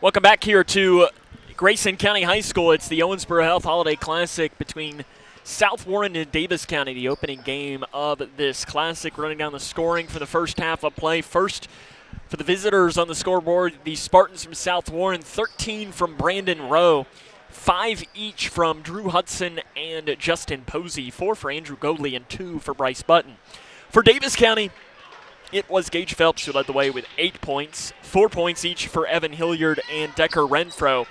Welcome back here to Grayson County High School. It's the Owensboro Health Holiday Classic between South Warren and Daviess County, the opening game of this classic. Running down the scoring for the first half of play. First, for the visitors on the scoreboard, the Spartans from South Warren, 13 from Brandon Rowe, 5 each from Drew Hudson and Justin Posey, 4 for Andrew Godley, and 2 for Bryce Button. For Daviess County, it was Gage Phelps who led the way with 8 points, 4 points each for Evan Hilliard and Decker Renfro,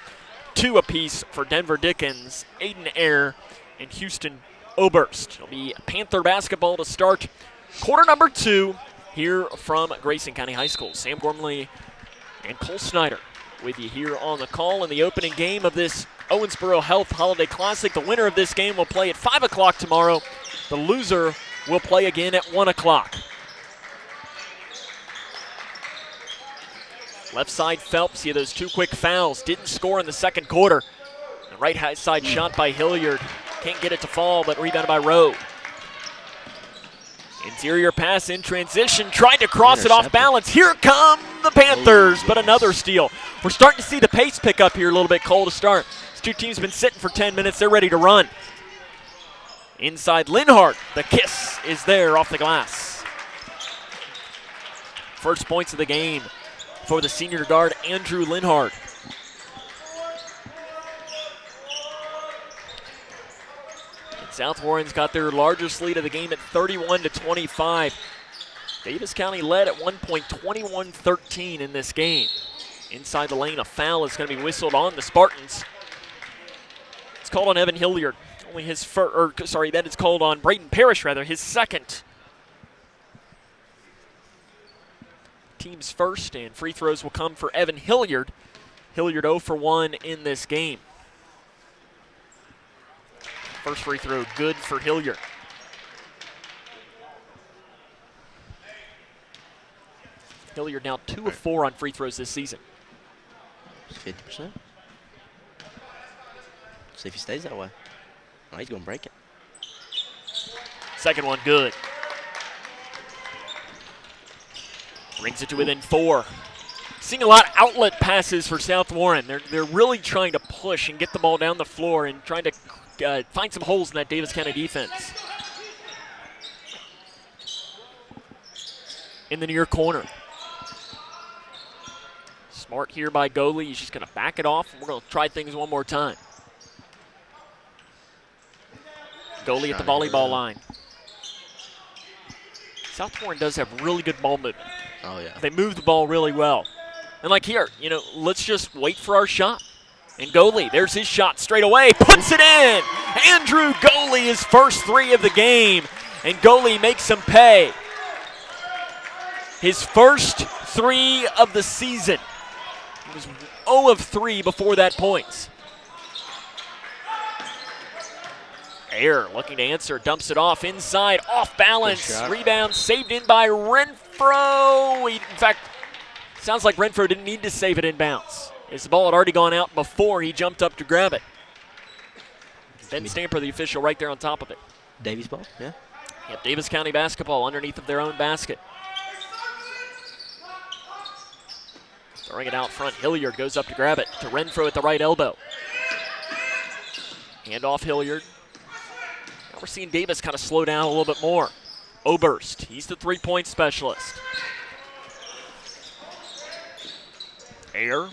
2 apiece for Denver Dickens, Aiden Ayer, and Houston Oberst. It'll be Panther basketball to start quarter number 2 here from Grayson County High School. Sam Gormley and Cole Snyder with you here on the call in the opening game of this Owensboro Health Holiday Classic. The winner of this game will play at 5 o'clock tomorrow. The loser will play again at 1 o'clock. Left side Phelps, see those 2 quick fouls. Didn't score in the second quarter. The right side shot by Hilliard. Can't get it to fall, but rebounded by Rowe. Interior pass in transition. Tried to cross it off balance. Here come the Panthers, but another steal. We're starting to see the pace pick up here a little bit. Cole to start. These two teams have been sitting for 10 minutes. They're ready to run. Inside Linhart. The kiss is there off the glass. First points of the game for the senior guard, Andrew Linhart. And South Warren's got their largest lead of the game at 31-25. Daviess County led at one point, 21-13 in this game. Inside the lane, a foul is going to be whistled on the Spartans. It's called on Evan Hilliard. Only his first, that is called on Braden Parrish, rather, his second. Team's first, and free throws will come for Evan Hilliard. Hilliard 0 for 1 in this game. First free throw good for Hilliard. Hilliard now 2 of 4 on free throws this season. 50%. See if he stays that way. Oh, he's going to break it. Second one good. Brings it to within 4. Seeing a lot of outlet passes for South Warren. They're really trying to push and get the ball down the floor and trying to find some holes in that Daviess County defense. In the near corner. Smart here by Goley. He's just going to back it off. We're going to try things one more time. Goley at the volleyball line. South Warren does have really good ball movement. Oh, yeah. They move the ball really well. And like here, let's just wait for our shot. And Goley, there's his shot straight away, puts it in. Andrew Goley, his first 3 of the game. And Goley makes him pay. His first 3 of the season. He was 0 of 3 before that point. Air looking to answer, dumps it off inside, off balance, rebound saved in by Renfro. In fact, sounds like Renfro didn't need to save it in bounds. As the ball had already gone out before he jumped up to grab it. Ben Stamper, the official, right there on top of it. Davies ball, yeah. Yep, Daviess County basketball underneath of their own basket. Throwing it out front, Hilliard goes up to grab it to Renfro at the right elbow. Hand off Hilliard. Now we're seeing Daviess kind of slow down a little bit more. Oberst, he's the three-point specialist. Air.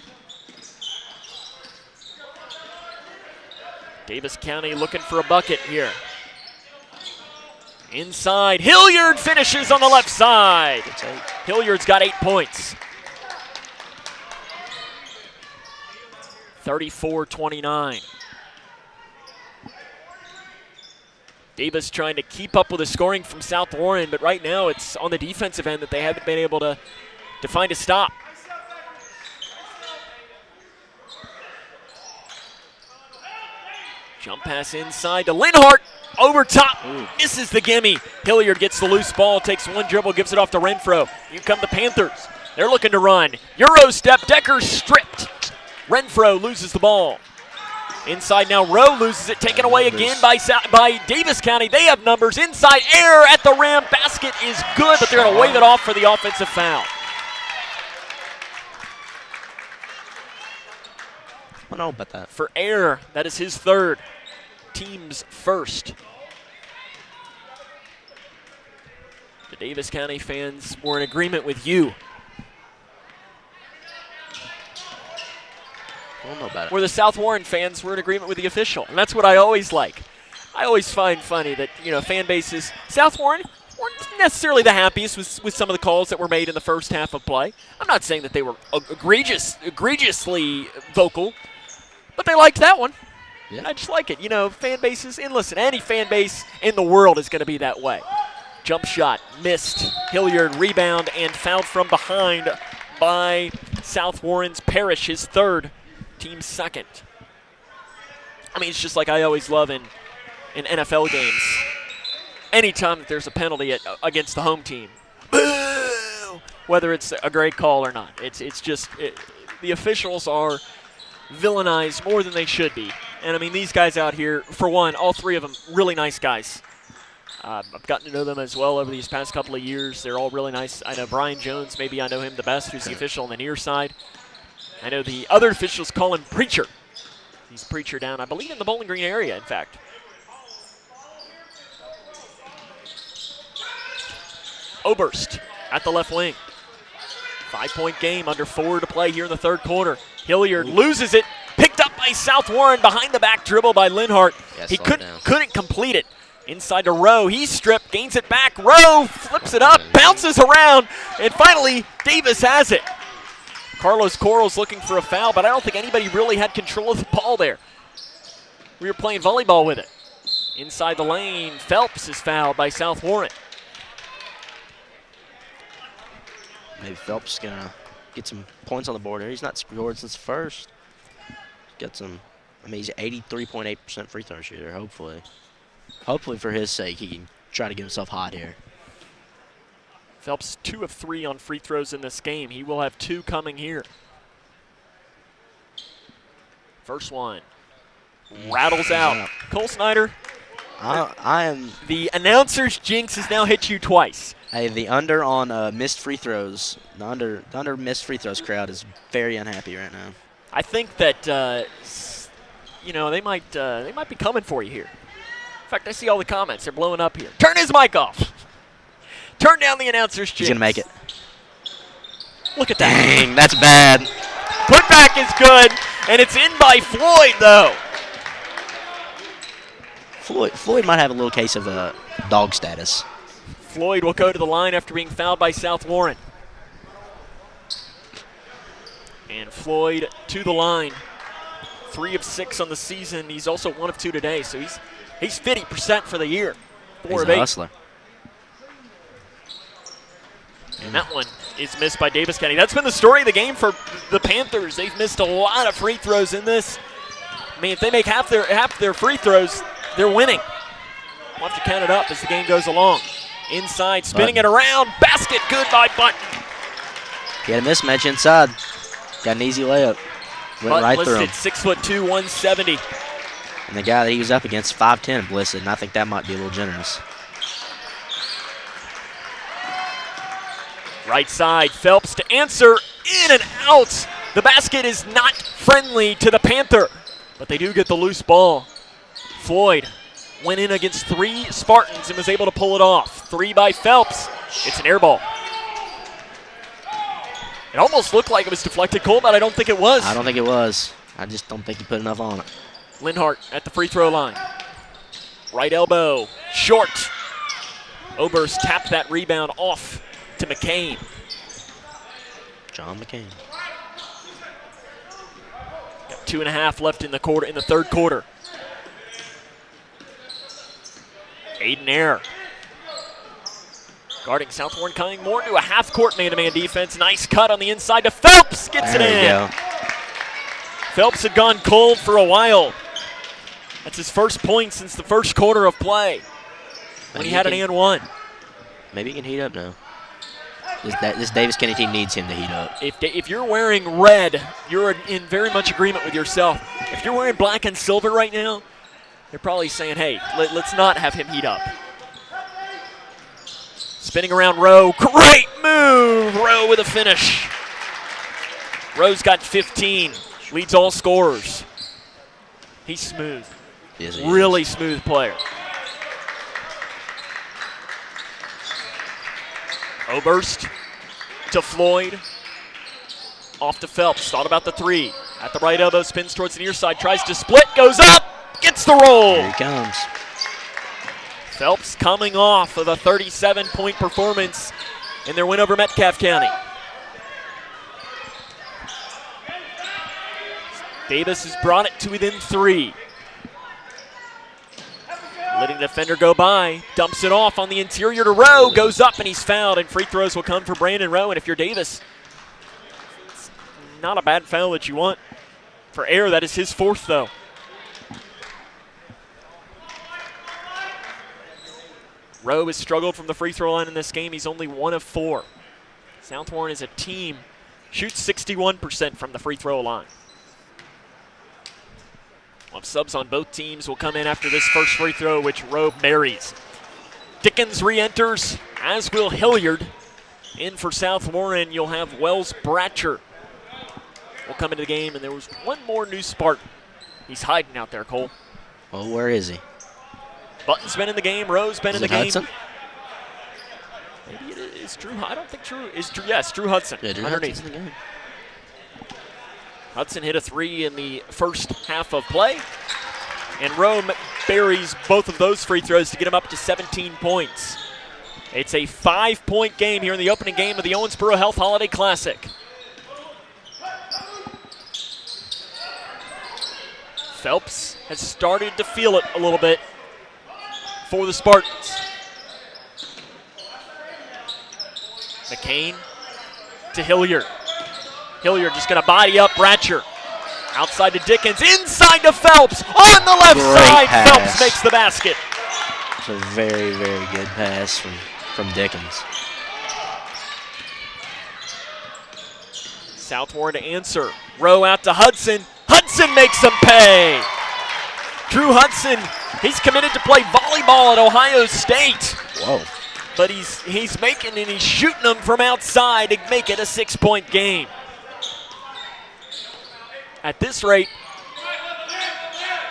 Daviess County looking for a bucket here. Inside, Hilliard finishes on the left side. Hilliard's got 8 points. 34-29. Daviess trying to keep up with the scoring from South Warren, but right now it's on the defensive end that they haven't been able to find a stop. Jump pass inside to Linhart. Over top. Ooh. Misses the gimme. Hilliard gets the loose ball, takes one dribble, gives it off to Renfro. Here come the Panthers. They're looking to run. Euro step. Decker stripped. Renfro loses the ball. Inside now, Rowe loses it, taken away again by Daviess County. They have numbers. Inside, Air at the rim. Basket is good, but they're going to wave it off for the offensive foul. I don't know about that. For Air, that is his third. Team's first. The Daviess County fans were in agreement with you. I don't know about it. Where the South Warren fans were in agreement with the official. And that's what I always like. I always find funny that, fan bases, South Warren weren't necessarily the happiest with some of the calls that were made in the first half of play. I'm not saying that they were egregiously vocal, but they liked that one. Yeah. And I just like it. Fan bases, and listen, any fan base in the world is going to be that way. Jump shot, missed. Hilliard rebound and fouled from behind by South Warren's Parrish, his third. Team's second. I mean, it's just like I always love in NFL games. Anytime that there's a penalty against the home team, boo! Whether it's a great call or not, it's just the officials are villainized more than they should be. And I mean, these guys out here, for one, all three of them, really nice guys. I've gotten to know them as well over these past couple of years. They're all really nice. I know Brian Jones, maybe I know him the best, who's the official on the near side. I know the other officials call him Preacher. He's Preacher down, I believe, in the Bowling Green area, in fact. Oberst at the left wing. 5-point game, under 4 to play here in the third quarter. Hilliard loses it, picked up by South Warren, behind the back dribble by Linhart. Yeah, he couldn't complete it. Inside to Rowe, he's stripped, gains it back. Rowe flips it up, bounces around, and finally Daviess has it. Carlos Coral's looking for a foul, but I don't think anybody really had control of the ball there. We were playing volleyball with it. Inside the lane, Phelps is fouled by South Warren. Maybe Phelps is going to get some points on the board here. He's not scored since first. Got some, he's 83.8% free throw shooter, hopefully. Hopefully for his sake, he can try to get himself hot here. Phelps 2 of 3 on free throws in this game. He will have 2 coming here. First one rattles out. Cole Snyder, the announcer's jinx has now hit you twice. Hey, the under on missed free throws, the under missed free throws crowd is very unhappy right now. I think that they might be coming for you here. In fact, I see all the comments. They're blowing up here. Turn his mic off. Turn down the announcer's jinx. He's going to make it. Look at that. Dang, that's bad. Putback is good, and it's in by Floyd, though. Floyd might have a little case of dog status. Floyd will go to the line after being fouled by South Warren. And Floyd to the line. 3 of 6 on the season. He's also 1 of 2 today, so he's 50% for the year. 4 He's of a 8. hustler. And that one is missed by Daviess County. That's been the story of the game for the Panthers. They've missed a lot of free throws in this. I mean, if they make half their free throws, they're winning. We'll have to count it up as the game goes along. Inside, spinning it around. Basket, good by Button. He had a mismatch inside. Got an easy layup. Went right through him. 6'2", 170. And the guy that he was up against, 5'10", Blissett, and I think that might be a little generous. Right side, Phelps to answer, in and out. The basket is not friendly to the Panther, but they do get the loose ball. Floyd went in against 3 Spartans and was able to pull it off. 3 by Phelps. It's an air ball. It almost looked like it was deflected, Cole, but I don't think it was. I don't think it was. I just don't think he put enough on it. Linhart at the free throw line. Right elbow, short. Oberst tapped that rebound off to McCain. John McCain. Got 2.5 left in the quarter, in the third quarter. Aiden Air. Guarding South Warren, coming more to a half-court man-to-man defense. Nice cut on the inside to Phelps. Gets it in. There you go. Phelps had gone cold for a while. That's his first point since the first quarter of play when he had an and one. Maybe he can heat up now. This Daviess County team needs him to heat up. If you're wearing red, you're in very much agreement with yourself. If you're wearing black and silver right now, they're probably saying, hey, let's not have him heat up. Spinning around Rowe. Great move. Rowe with a finish. Rowe's got 15. Leads all scorers. He's smooth. Yes, he really is. Smooth player. Oberst to Floyd. Off to Phelps. Thought about the 3. At the right elbow, spins towards the near side. Tries to split. Goes up. Gets the roll. Here he comes. Phelps coming off of a 37-point performance in their win over Metcalfe County. Davis has brought it to within 3. Letting the defender go by. Dumps it off on the interior to Rowe. Goes up and he's fouled, and free throws will come for Brandon Rowe. And if you're Davis, it's not a bad foul that you want. For Air, that is his 4th, though. Rowe has struggled from the free throw line in this game. He's only 1 of 4. South Warren as a team shoots 61% from the free throw line. Well, subs on both teams will come in after this first free throw, which Rowe buries. Dickens re-enters, as will Hilliard. In for South Warren, you'll have Wells Bratcher will come into the game, and there was one more new Spartan. He's hiding out there, Cole. Well, where is he? Button's been in the game. Rowe's been in the game. Hudson? Maybe it is Drew. I don't think Drew is Drew. Yes, Drew Hudson. Yeah, Drew underneath. Hudson's in the game. Hudson hit a 3 in the first half of play, and Rowe buries both of those free throws to get him up to 17 points. It's a 5-point game here in the opening game of the Owensboro Health Holiday Classic. Phelps has started to feel it a little bit for the Spartans. McCain to Hilliard. Hilliard just going to body up Bratcher. Outside to Dickens, inside to Phelps, on the left side. Pass. Phelps makes the basket. It's a very, very good pass from Dickens. South Warren to answer. Rowe out to Hudson. Hudson makes them pay. Drew Hudson, he's committed to play volleyball at Ohio State. Whoa. But he's making and he's shooting them from outside to make it a 6-point game. At this rate,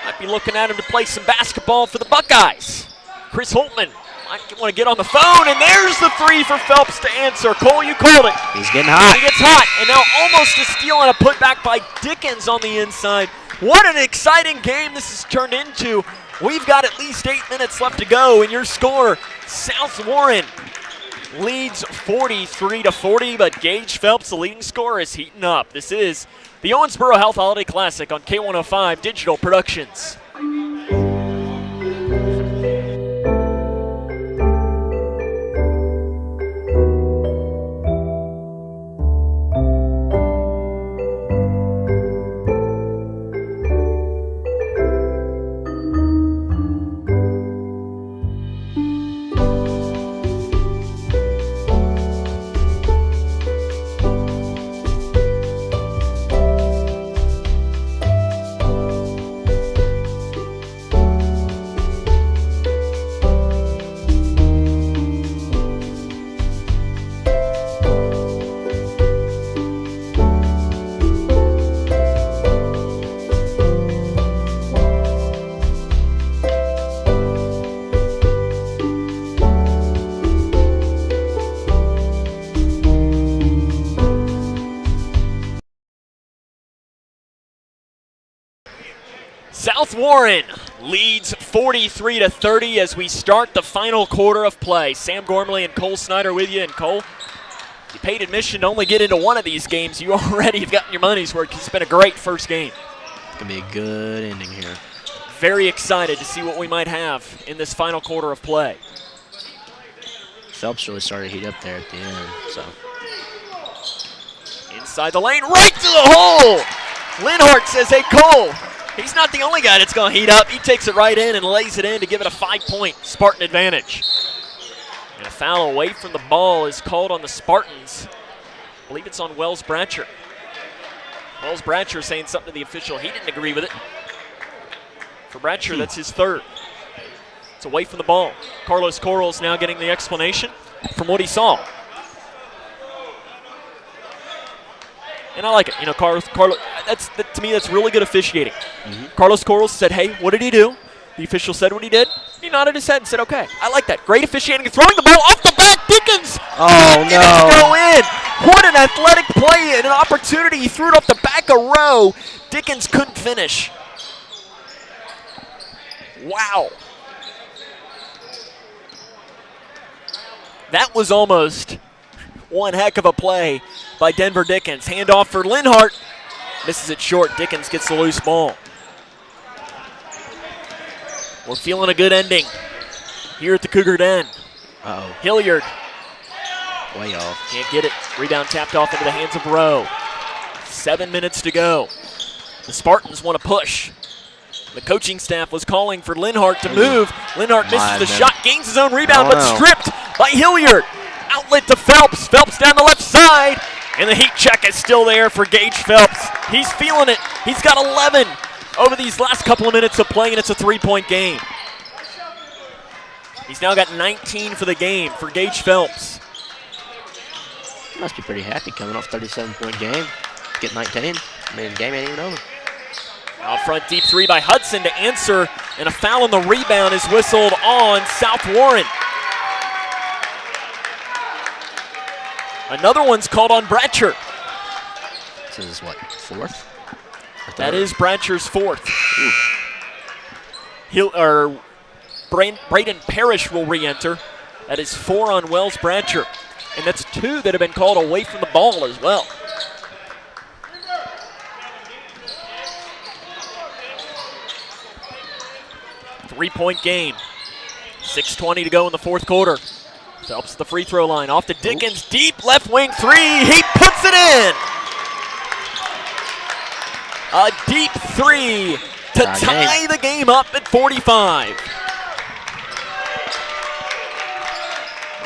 might be looking at him to play some basketball for the Buckeyes. Chris Holtman might want to get on the phone, and there's the 3 for Phelps to answer. Cole, you called it. He's getting hot. He gets hot, and now almost a steal and a putback by Dickens on the inside. What an exciting game this has turned into. We've got at least 8 minutes left to go, and your score, South Warren leads 43-40, but Gage Phelps, the leading scorer, is heating up. This is the Owensboro Health Holiday Classic on K105 Digital Productions. South Warren leads 43-30 as we start the final quarter of play. Sam Gormley and Cole Snyder with you. And Cole, you paid admission to only get into one of these games. You already have gotten your money's worth. It's been a great first game. It's going to be a good ending here. Very excited to see what we might have in this final quarter of play. Phelps really started to heat up there at the end. So inside the lane, right to the hole. Linhart says, hey, Cole, he's not the only guy that's going to heat up. He takes it right in and lays it in to give it a 5-point Spartan advantage. And a foul away from the ball is called on the Spartans. I believe it's on Wells Bratcher. Wells Bratcher saying something to the official. He didn't agree with it. For Bratcher, that's his third. It's away from the ball. Carlos Corral's now getting the explanation from what he saw. And I like it. You know, Carlos to me, that's really good officiating. Carlos Corral said, hey, what did he do? The official said what he did. He nodded his head and said, okay. I like that. Great officiating. Throwing the ball off the back. Dickens. Oh, no. Go in. What an athletic play and an opportunity. He threw it off the back of Rowe. Dickens couldn't finish. Wow. That was almost one heck of a play by Denver Dickens. Handoff for Linhart. Misses it short. Dickens gets the loose ball. We're feeling a good ending here at the Cougar Den. Uh-oh. Hilliard. Way off. Can't get it. Rebound tapped off into the hands of Rowe. 7 minutes to go. The Spartans want to push. The coaching staff was calling for Linhart to move. Linhart misses the shot, gains his own rebound, but stripped by Hilliard. Outlet to Phelps. Phelps down the left side. And the heat check is still there for Gage Phelps. He's feeling it. He's got 11 over these last couple of minutes of play, and it's a 3-point game. He's now got 19 for the game for Gage Phelps. He must be pretty happy coming off 37-point game. Get 19. I mean, the game ain't even over. Out front, deep three by Hudson to answer, and a foul on the rebound is whistled on South Warren. Another one's called on Bratcher. This is what, fourth? That is Bratcher's fourth. Braden Parrish will re-enter. That is 4 on Wells Bratcher. And that's 2 that have been called away from the ball as well. Three-point game. 6:20 to go in the fourth quarter. Phelps at the free throw line. Off to Dickens. Deep left wing three. He puts it in. A deep three to tie the game up at 45.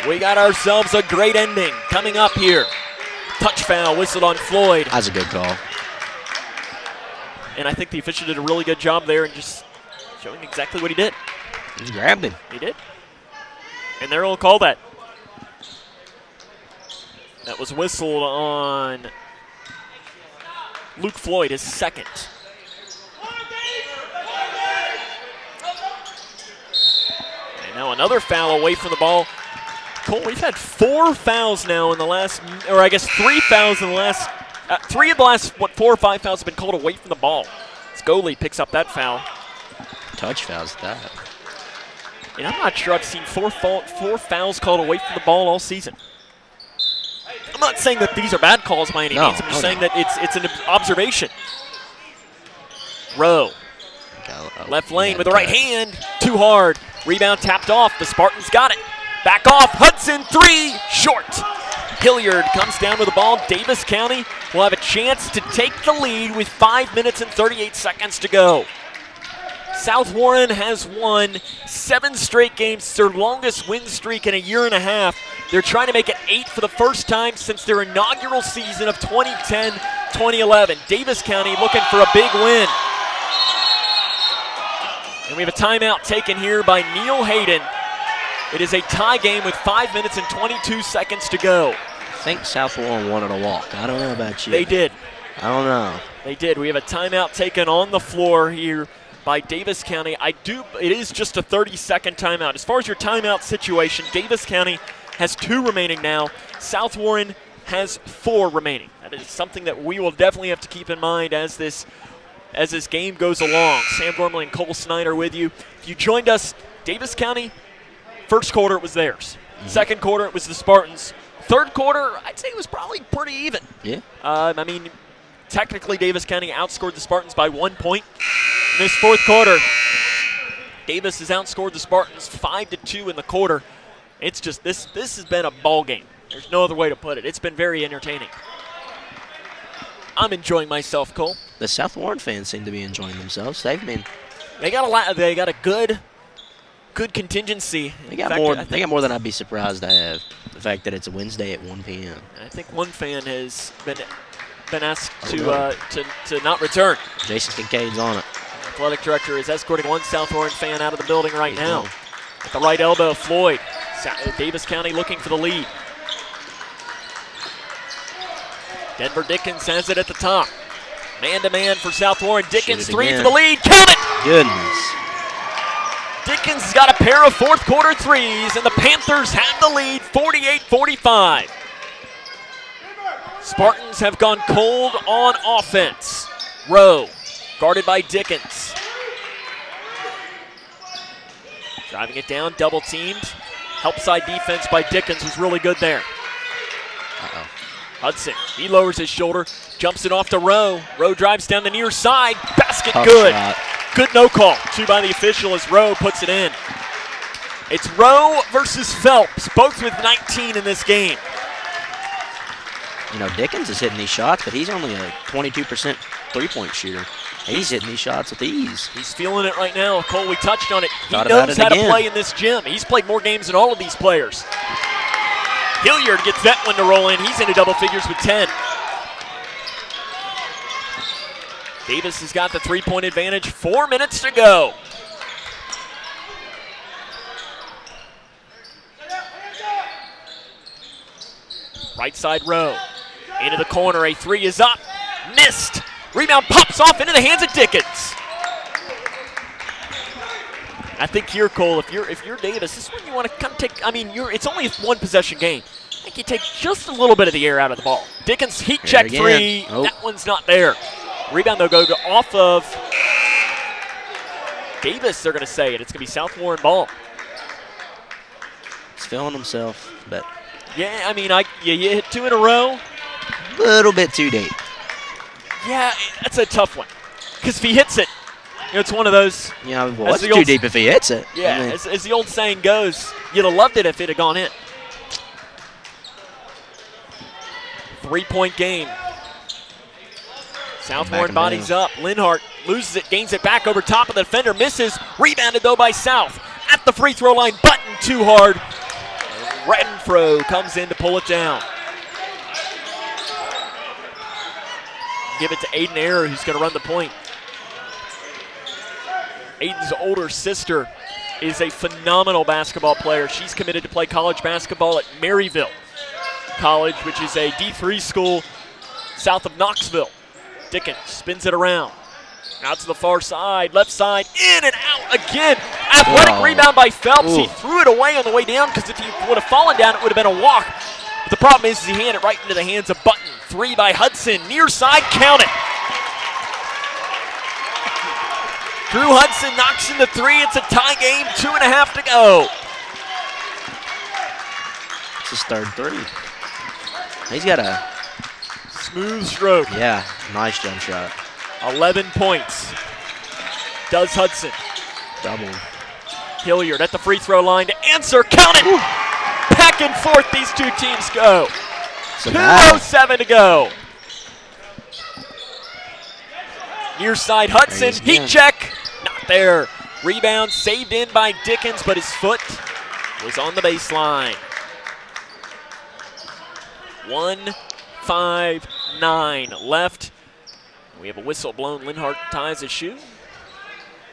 We got ourselves a great ending coming up here. Touch foul whistled on Floyd. That's a good call. And I think the official did a really good job there and just showing exactly what he did. He grabbed him. He did. And they'll call that. That was whistled on Luke Floyd, his second. And now another foul away from the ball. Cole, we've had 4 fouls now in the last, or I guess 3 fouls in the last, 3 of the last, 4 or 5 fouls have been called away from the ball. Scully picks up that foul. Touch fouls that. And I'm not sure I've seen 4 fouls called away from the ball all season. I'm not saying that these are bad calls by any means. I'm just saying that it's an observation. Rowe. Left lane with the right hand. Too hard. Rebound tapped off. The Spartans got it. Back off. Hudson, 3. Short. Hilliard comes down with the ball. Daviess County will have a chance to take the lead with 5 minutes and 38 seconds to go. South Warren has won 7 straight games. It's their longest win streak in a year and a half. They're trying to make it 8 for the first time since their inaugural season of 2010-2011. Daviess County looking for a big win. And we have a timeout taken here by Neil Hayden. It is a tie game with 5 minutes and 22 seconds to go. I think South Warren wanted a walk. I don't know about you. They did. I don't know. They did. We have a timeout taken on the floor here by Daviess County. It is just a 30-second timeout. As far as your timeout situation, Daviess County has 2 remaining now. South Warren has 4 remaining. That is something that we will definitely have to keep in mind as this as this game goes along. Sam Gormley and Cole Snyder with you. If you joined us, Daviess County, first quarter it was theirs. Second quarter it was the Spartans. Third quarter, I'd say it was probably pretty even. Yeah. I mean, technically Daviess County outscored the Spartans by 1 point. In this fourth quarter, Daviess has outscored the Spartans 5-2 in the quarter. It's just this has been a ball game. There's no other way to put it. It's been very entertaining. I'm enjoying myself, Cole. The South Warren fans seem to be enjoying themselves. They got a good contingency. They got more than I'd be surprised to have. The fact that it's a Wednesday at 1 p.m. I think one fan has been asked to not return. Jason Kincaid's on it. Athletic director is escorting one South Warren fan out of the building right now. At the right elbow, Floyd. Daviess County looking for the lead. Denver Dickens has it at the top. Man-to-man for South Warren. Dickens, three for the lead. Count it! Goodness. Dickens has got a pair of fourth quarter threes, and the Panthers have the lead, 48-45. Spartans have gone cold on offense. Rowe, guarded by Dickens. Driving it down, double teamed. Help side defense by Dickens was really good there. Hudson, he lowers his shoulder, jumps it off to Rowe. Rowe drives down the near side, basket good. Shot. Good no call, two by the official as Rowe puts it in. It's Rowe versus Phelps, both with 19 in this game. You know, Dickens is hitting these shots, but he's only a 22% three-point shooter. He's hitting these shots with ease. He's feeling it right now. Cole, we touched on it. He Thought knows how again. to play in this gym. He's played more games than all of these players. Hilliard gets that one to roll in. He's into double figures with 10. Daviess has got the three-point advantage. 4 minutes to go. Right side row. Into the corner. A three is up. Missed. Rebound pops off into the hands of Dickens. I think here, Cole, if you're Daviess, this is when you want to kind of take. I mean, it's only a one possession game. I think you take just a little bit of the air out of the ball. Dickens heat check three. Oh. That one's not there. Rebound though go off of Daviess. They're going to say it. It's going to be South Warren ball. He's feeling himself, but Yeah, I mean, you hit two in a row. a little bit too deep. Yeah, that's a tough one. Because if he hits it, it's one of those. You know, well, it's too deep if he hits it. Yeah, I mean, as the old saying goes, you'd have loved it if it had gone in. 3-point game. South Warren bodies up. Linhart loses it, gains it back over top of the defender, misses. Rebounded though by South. At the free throw line, button too hard. Renfro comes in to pull it down. Give it to Aiden Ayer, who's going to run the point. Aiden's older sister is a phenomenal basketball player. She's committed to play college basketball at Maryville College, which is a D3 school south of Knoxville. Dickens spins it around. Out to the far side, left side, in and out again. Athletic rebound by Phelps. He threw it away on the way down because if he would have fallen down, it would have been a walk. But the problem is he handed it right into the hands of Button. Three by Hudson, near side, count it. Drew Hudson knocks in the three. It's a tie game, 2.5 to go. it's his third three. He's got a smooth stroke. Yeah, nice jump shot. 11 points. Does Hudson. Double. Hilliard at the free throw line to answer. Count it. Ooh. Back and forth these two teams go. 2:07 to go. Near side Hudson. Heat check. Not there. Rebound saved in by Dickens, but his foot was on the baseline. 1:59 left. We have a whistle blown. Linhart ties his shoe.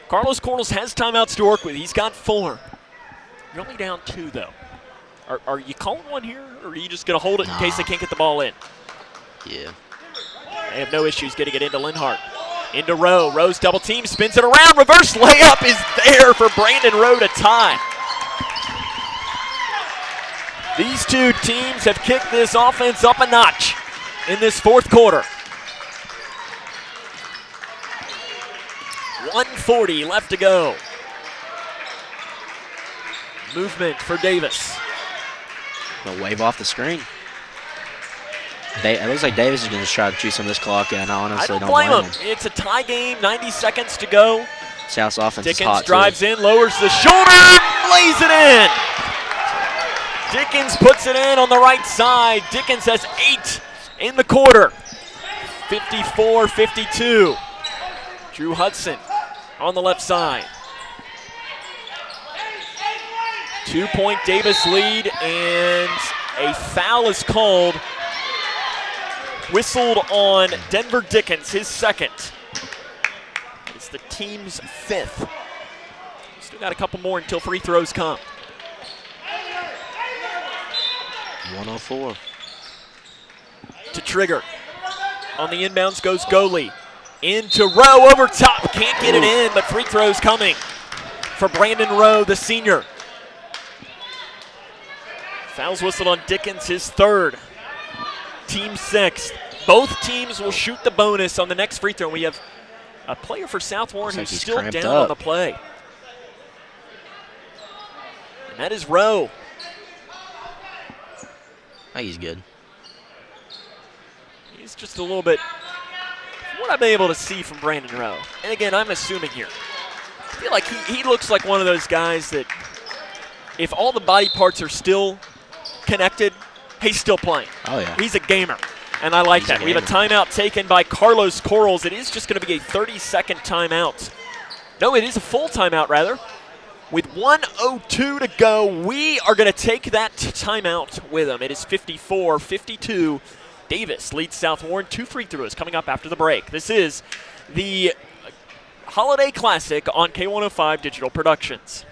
Carlos Cornels has timeouts to work with. He's got 4. You're only down 2, though. Are you calling one here, or are you just going to hold it in case they can't get the ball in? Yeah. They have no issues getting it into Linhart. Into Rowe. Rowe's double team, spins it around. Reverse layup is there for Brandon Rowe to tie. These two teams have kicked this offense up a notch in this fourth quarter. 1:40 left to go. Movement for Daviess. Gonna wave off the screen. It looks like Daviess is going to try to chew some of this clock, and I honestly don't blame him. It's a tie game, 90 seconds to go. South's offense is Dickens hot, drives too. in, lowers the shoulder, lays it in. Dickens puts it in on the right side. Dickens has 8 in the quarter. 54-52. Drew Hudson on the left side. 2-point Daviess lead, and a foul is called. Whistled on Denver Dickens, his second. It's the team's 5th. Still got a couple more until free throws come. 104. To trigger. On the inbounds goes Goalie. Into Rowe over top. Can't get it in, but free throws coming for Brandon Rowe, the senior. Fouls whistled on Dickens, his 3rd. Team 6th. Both teams will shoot the bonus on the next free throw. We have a player for South Warren who's still down on the play. And that is Rowe. I think he's good. He's just a little bit, from what I've been able to see from Brandon Rowe. And again, I'm assuming here. I feel like he looks like one of those guys that if all the body parts are still connected, he's still playing. Oh, yeah. He's a gamer, and I like that. We have a timeout taken by Carlos Corrals. It is just going to be a 30-second timeout. No, it is a full timeout, rather. With 1:02 to go, we are going to take that timeout with him. It is 54-52. Daviess leads South Warren. 2 free throws coming up after the break. This is the Holiday Classic on K105 Digital Productions.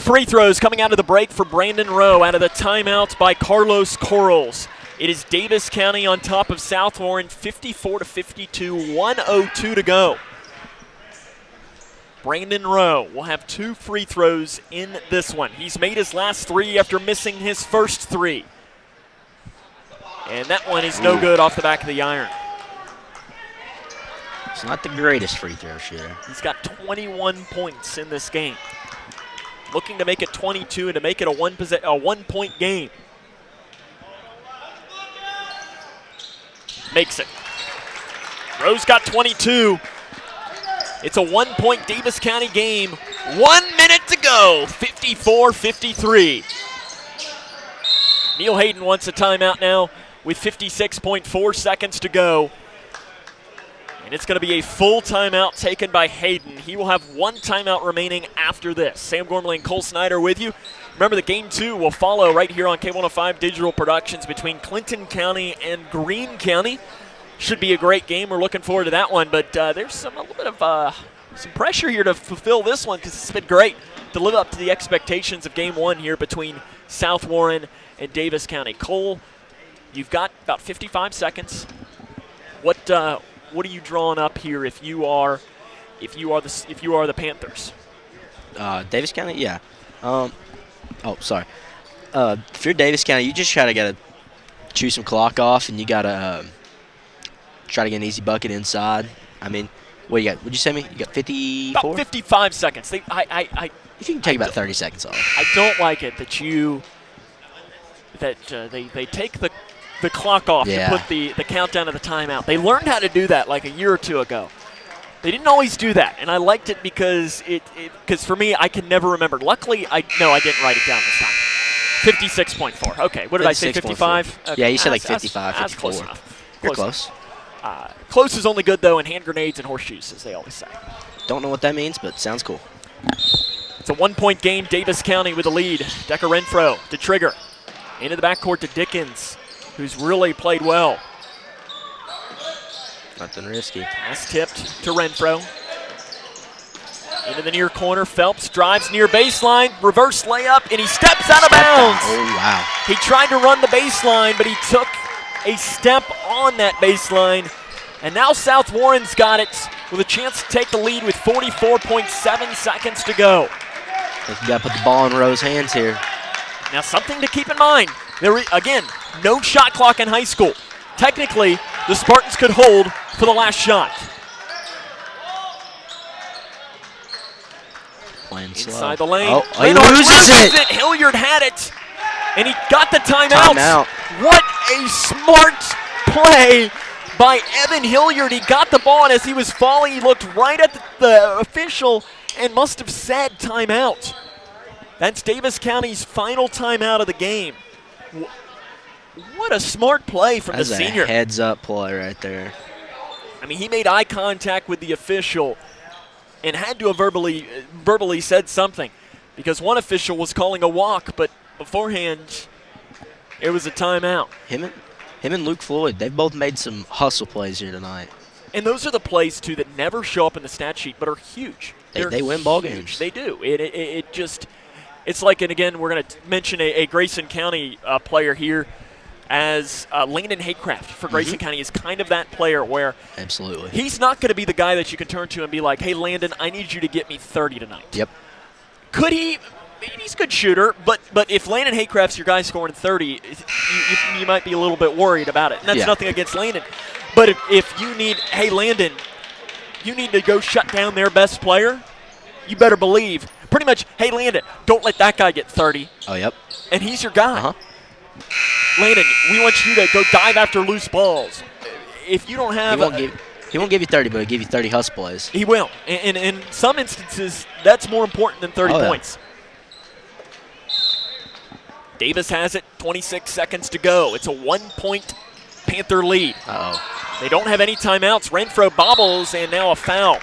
Free throws coming out of the break for Brandon Rowe out of the timeout by Carlos Corrals. It is Daviess County on top of South Warren, 54-52, 1:02 to go. Brandon Rowe will have 2 free throws in this one. He's made his last 3 after missing his first 3. And that one is no good off the back of the iron. It's not the greatest free throw shooter. He's got 21 points in this game. Looking to make it 22 and to make it a one-point game. Makes it. Rowe's got 22. It's a 1-point Daviess County game. 1 minute to go, 54-53. Neil Hayden wants a timeout now with 56.4 seconds to go. And it's going to be a full timeout taken by Hayden. He will have 1 timeout remaining after this. Sam Gormley and Cole Snyder with you. Remember, the game 2 will follow right here on K105 Digital Productions between Clinton County and Greene County. Should be a great game. We're looking forward to that one. But there's a little bit of some pressure here to fulfill this one because it's been great to live up to the expectations of game 1 here between South Warren and Daviess County. Cole, you've got about 55 seconds. What are you drawing up here if you are the Panthers? Daviess County, yeah. Sorry. If you're Daviess County, you just gotta chew some clock off, and you gotta try to get an easy bucket inside. I mean, what you got? What'd you say me? You got 54? About 55 seconds. If you can take about 30 seconds off. I don't like it that they take the clock off to put the countdown of the timeout. They learned how to do that like a year or 2 ago. They didn't always do that, and I liked it because for me, I can never remember. Luckily, I didn't write it down this time. 56.4. Okay, what did I say, 55? Okay. Yeah, you said like 55, That's 54. close enough. You're close. Close is only good, though, in hand grenades and horseshoes, as they always say. Don't know what that means, but sounds cool. It's a one-point game. Daviess County with the lead. Decker Renfro to trigger. Into the backcourt to Dickens, who's really played well. Nothing risky. Pass tipped to Renfro. Into the near corner. Phelps drives near baseline. Reverse layup, and he steps out of bounds. Oh, wow. He tried to run the baseline, but he took a step on that baseline. And now South Warren's got it with a chance to take the lead with 44.7 seconds to go. You got to put the ball in Rowe's hands here. Now, something to keep in mind. Again, no shot clock in high school. Technically, the Spartans could hold for the last shot. Playing slow. Inside the lane. Oh, he Linhart loses it. Hilliard had it, and he got the timeout. Timeout. What a smart play by Evan Hilliard. He got the ball, and as he was falling, he looked right at the official and must have said timeout. That's Daviess County's final timeout of the game. What a smart play from the senior. That's a heads-up play right there. I mean, he made eye contact with the official and had to have verbally said something, because one official was calling a walk, but beforehand, it was a timeout. Him and Luke Floyd, they've both made some hustle plays here tonight. And those are the plays, too, that never show up in the stat sheet but are huge. They win ball games. They do. It's like, and again, we're going to mention a Grayson County player here, as Landon Haycraft for Grayson County is kind of that player where absolutely he's not going to be the guy that you can turn to and be like, hey, Landon, I need you to get me 30 tonight. Yep. Could he? He's a good shooter, but if Landon Haycraft's your guy scoring 30, you might be a little bit worried about it. And that's nothing against Landon. But if you need, hey, Landon, you need to go shut down their best player, you better believe, pretty much, hey, Landon, don't let that guy get 30. Oh, yep. And he's your guy. Landon, we want you to go dive after loose balls. If you don't have he won't give you 30, but he'll give you 30 hustle plays. He will. And in some instances, that's more important than 30 points. Daviess has it, 26 seconds to go. It's a 1-point Panther lead. They don't have any timeouts. Renfro bobbles, and now a foul.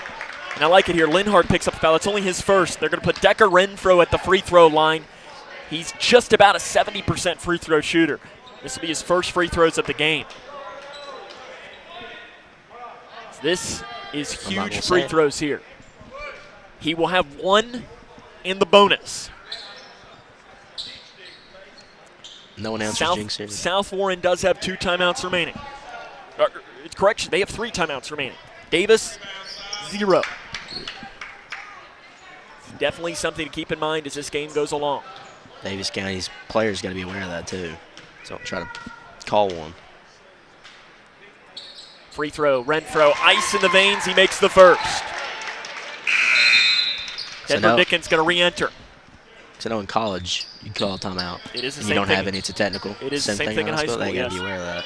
And I like it here. Linhart picks up a foul. It's only his first. They're going to put Decker Renfro at the free throw line. He's just about a 70% free throw shooter. This will be his first free throws of the game. This is huge free throws here. He will have one in the bonus. No one answers jinxing. South Warren does have 2 timeouts remaining. Correction, they have 3 timeouts remaining. Daviess, 0. It's definitely something to keep in mind as this game goes along. Daviess County's players got to be aware of that too. So don't try to call one. Free throw, Renfro, ice in the veins. He makes the first. Denver Dickens going to re-enter. So no, in college, you call a timeout. It is the same thing. You don't have any, it's a technical. It is the same thing in high school, They got to be aware of that.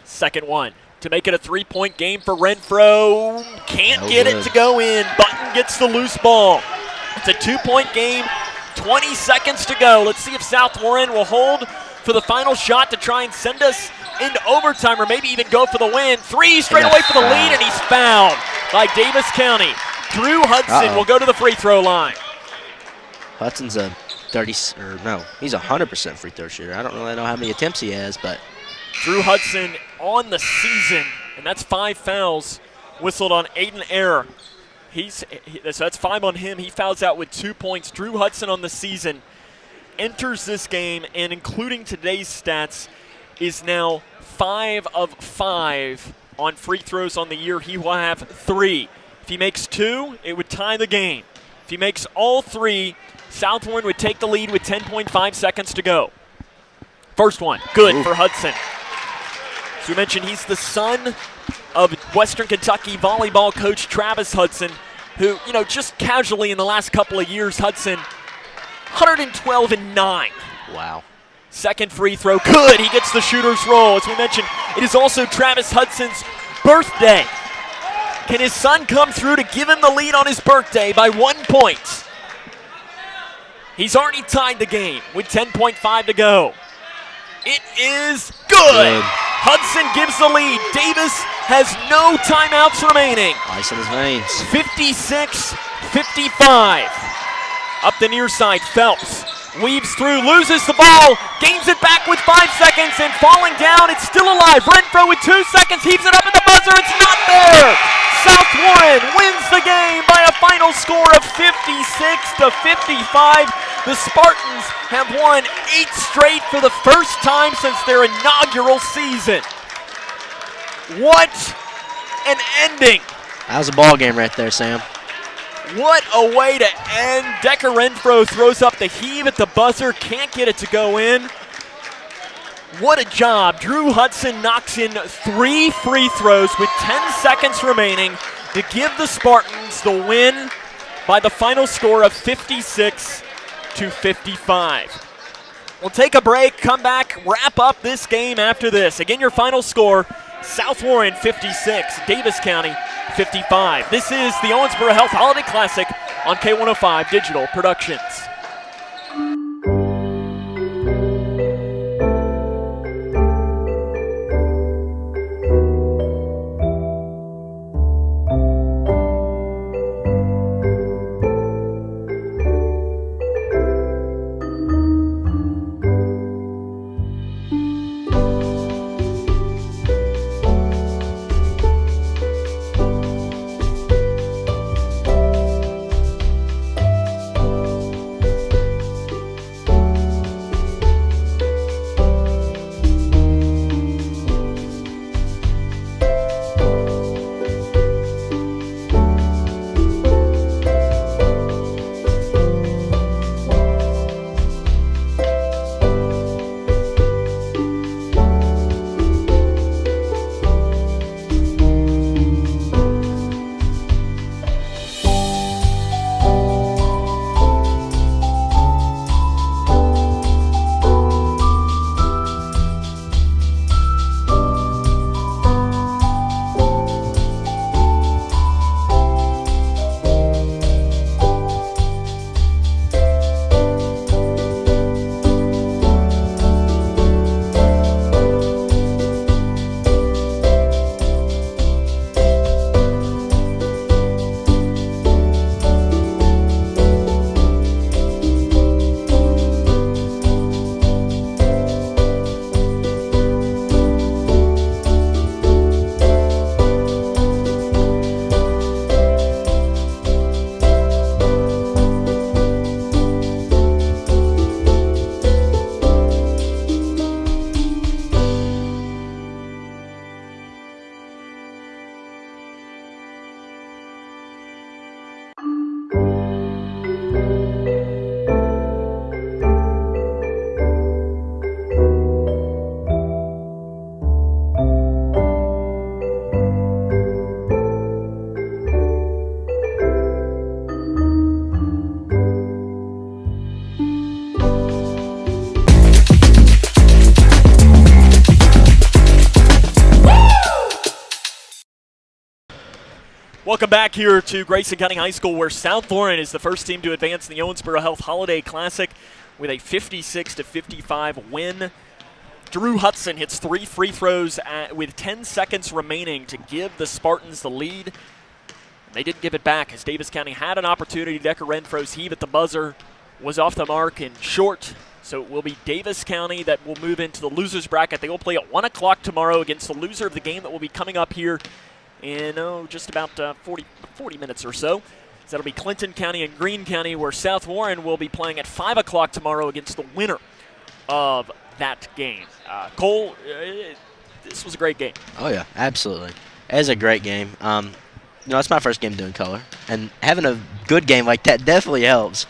Second one. To make it a 3-point game for Renfro. Can't get it to go in. Button gets the loose ball. It's a 2-point game. 20 seconds to go. Let's see if South Warren will hold for the final shot to try and send us into overtime or maybe even go for the win. 3 straight away for the lead, and he's fouled by Daviess County. Drew Hudson will go to the free throw line. Hudson's a 30, or no, he's a 100% free throw shooter. I don't really know how many attempts he has, but Drew Hudson on the season, and that's 5 fouls whistled on Aiden Error. So that's 5 on him. He fouls out with 2 points. Drew Hudson on the season enters this game, and including today's stats, is now 5 of 5 on free throws on the year. He will have 3. If he makes 2, it would tie the game. If he makes all 3, South Warren would take the lead with 10.5 seconds to go. First one, good for Hudson. As we mentioned, he's the son of Western Kentucky volleyball coach Travis Hudson, who, just casually in the last couple of years, Hudson, 112-9. Wow. Second free throw, good. He gets the shooter's roll. As we mentioned, it is also Travis Hudson's birthday. Can his son come through to give him the lead on his birthday by 1 point? He's already tied the game with 10.5 to go. It is good. Hudson gives the lead. Daviess has no timeouts remaining. Ice in his veins. 56-55. Up the near side, Phelps weaves through, loses the ball, gains it back with 5 seconds, and falling down, it's still alive. Renfro with 2 seconds, heaves it up at the buzzer, it's not there! South Warren wins the game by a final score of 56-55. The Spartans have won 8 straight for the first time since their inaugural season. What an ending! That was a ball game right there, Sam. What a way to end. Decker Renfro throws up the heave at the buzzer, can't get it to go in. What a job. Drew Hudson knocks in 3 free throws with 10 seconds remaining to give the Spartans the win by the final score of 56-55. We'll take a break, come back, wrap up this game after this. Again, your final score, South Warren 56, Daviess County 55. This is the Owensboro Health Holiday Classic on K105 Digital Productions. Welcome back here to Grayson County High School, where South Warren is the first team to advance in the Owensboro Health Holiday Classic with a 56-55 win. Drew Hudson hits 3 free throws with 10 seconds remaining to give the Spartans the lead. They didn't give it back as Daviess County had an opportunity. Decker Renfro's heave at the buzzer was off the mark and short. So it will be Daviess County that will move into the loser's bracket. They will play at 1 o'clock tomorrow against the loser of the game that will be coming up here in just about 40 minutes or so. So that'll be Clinton County and Greene County, where South Warren will be playing at 5 o'clock tomorrow against the winner of that game. Cole, this was a great game. Oh, yeah, absolutely. It was a great game. It's my first game doing color, and having a good game like that definitely helps.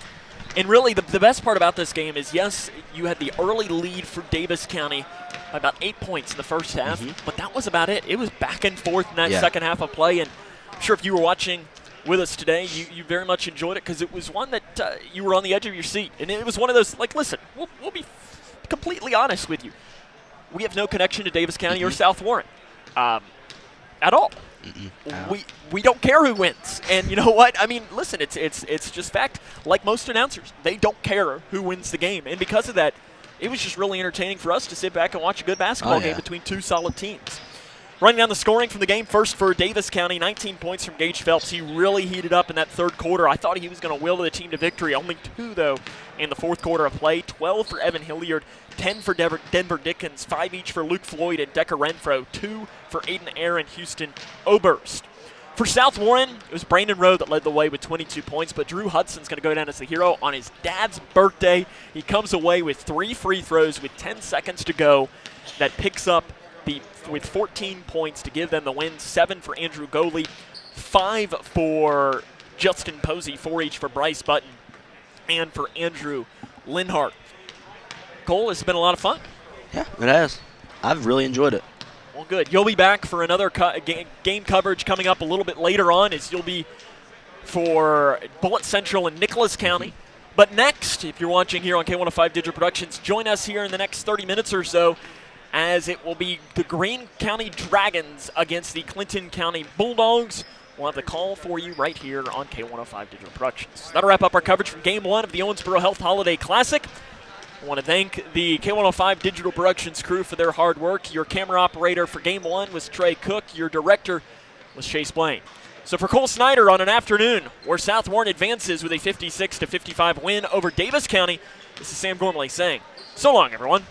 And really, the best part about this game is, yes, you had the early lead for Daviess County by about 8 points in the first half, but that was about it. It was back and forth in that second half of play, and I'm sure if you were watching with us today, you very much enjoyed it because it was one that you were on the edge of your seat. And it was one of those, like, listen, we'll be completely honest with you. We have no connection to Daviess County or South Warren at all. We don't care who wins. And you know what? I mean, listen, it's just fact. Like most announcers, they don't care who wins the game. And because of that, it was just really entertaining for us to sit back and watch a good basketball game between two solid teams. Running down the scoring from the game, first for Daviess County, 19 points from Gage Phelps. He really heated up in that third quarter. I thought he was going to will the team to victory. Only 2, though, in the fourth quarter of play. 12 for Evan Hilliard, 10 for Denver Dickens, 5 each for Luke Floyd and Decker Renfro, 2 for Aiden Aaron, Houston Oberst. For South Warren, it was Brandon Rowe that led the way with 22 points, but Drew Hudson's going to go down as the hero on his dad's birthday. He comes away with 3 free throws with 10 seconds to go. That picks up with 14 points to give them the win. 7 for Andrew Goley, 5 for Justin Posey, 4 each for Bryce Button, and for Andrew Linhart. Cole, this has been a lot of fun. Yeah, it has. I've really enjoyed it. Well, good. You'll be back for another game coverage coming up a little bit later on, as you'll be for Bullitt Central and Nicholas County. But next, if you're watching here on K105 Digital Productions, join us here in the next 30 minutes or so, as it will be the Greene County Dragons against the Clinton County Bulldogs. We'll have the call for you right here on K105 Digital Productions. That'll wrap up our coverage from Game 1 of the Owensboro Health Holiday Classic. I want to thank the K105 Digital Productions crew for their hard work. Your camera operator for Game 1 was Trey Cook. Your director was Chase Blaine. So for Cole Snyder on an afternoon where South Warren advances with a 56-55 win over Daviess County, this is Sam Gormley saying, so long, everyone.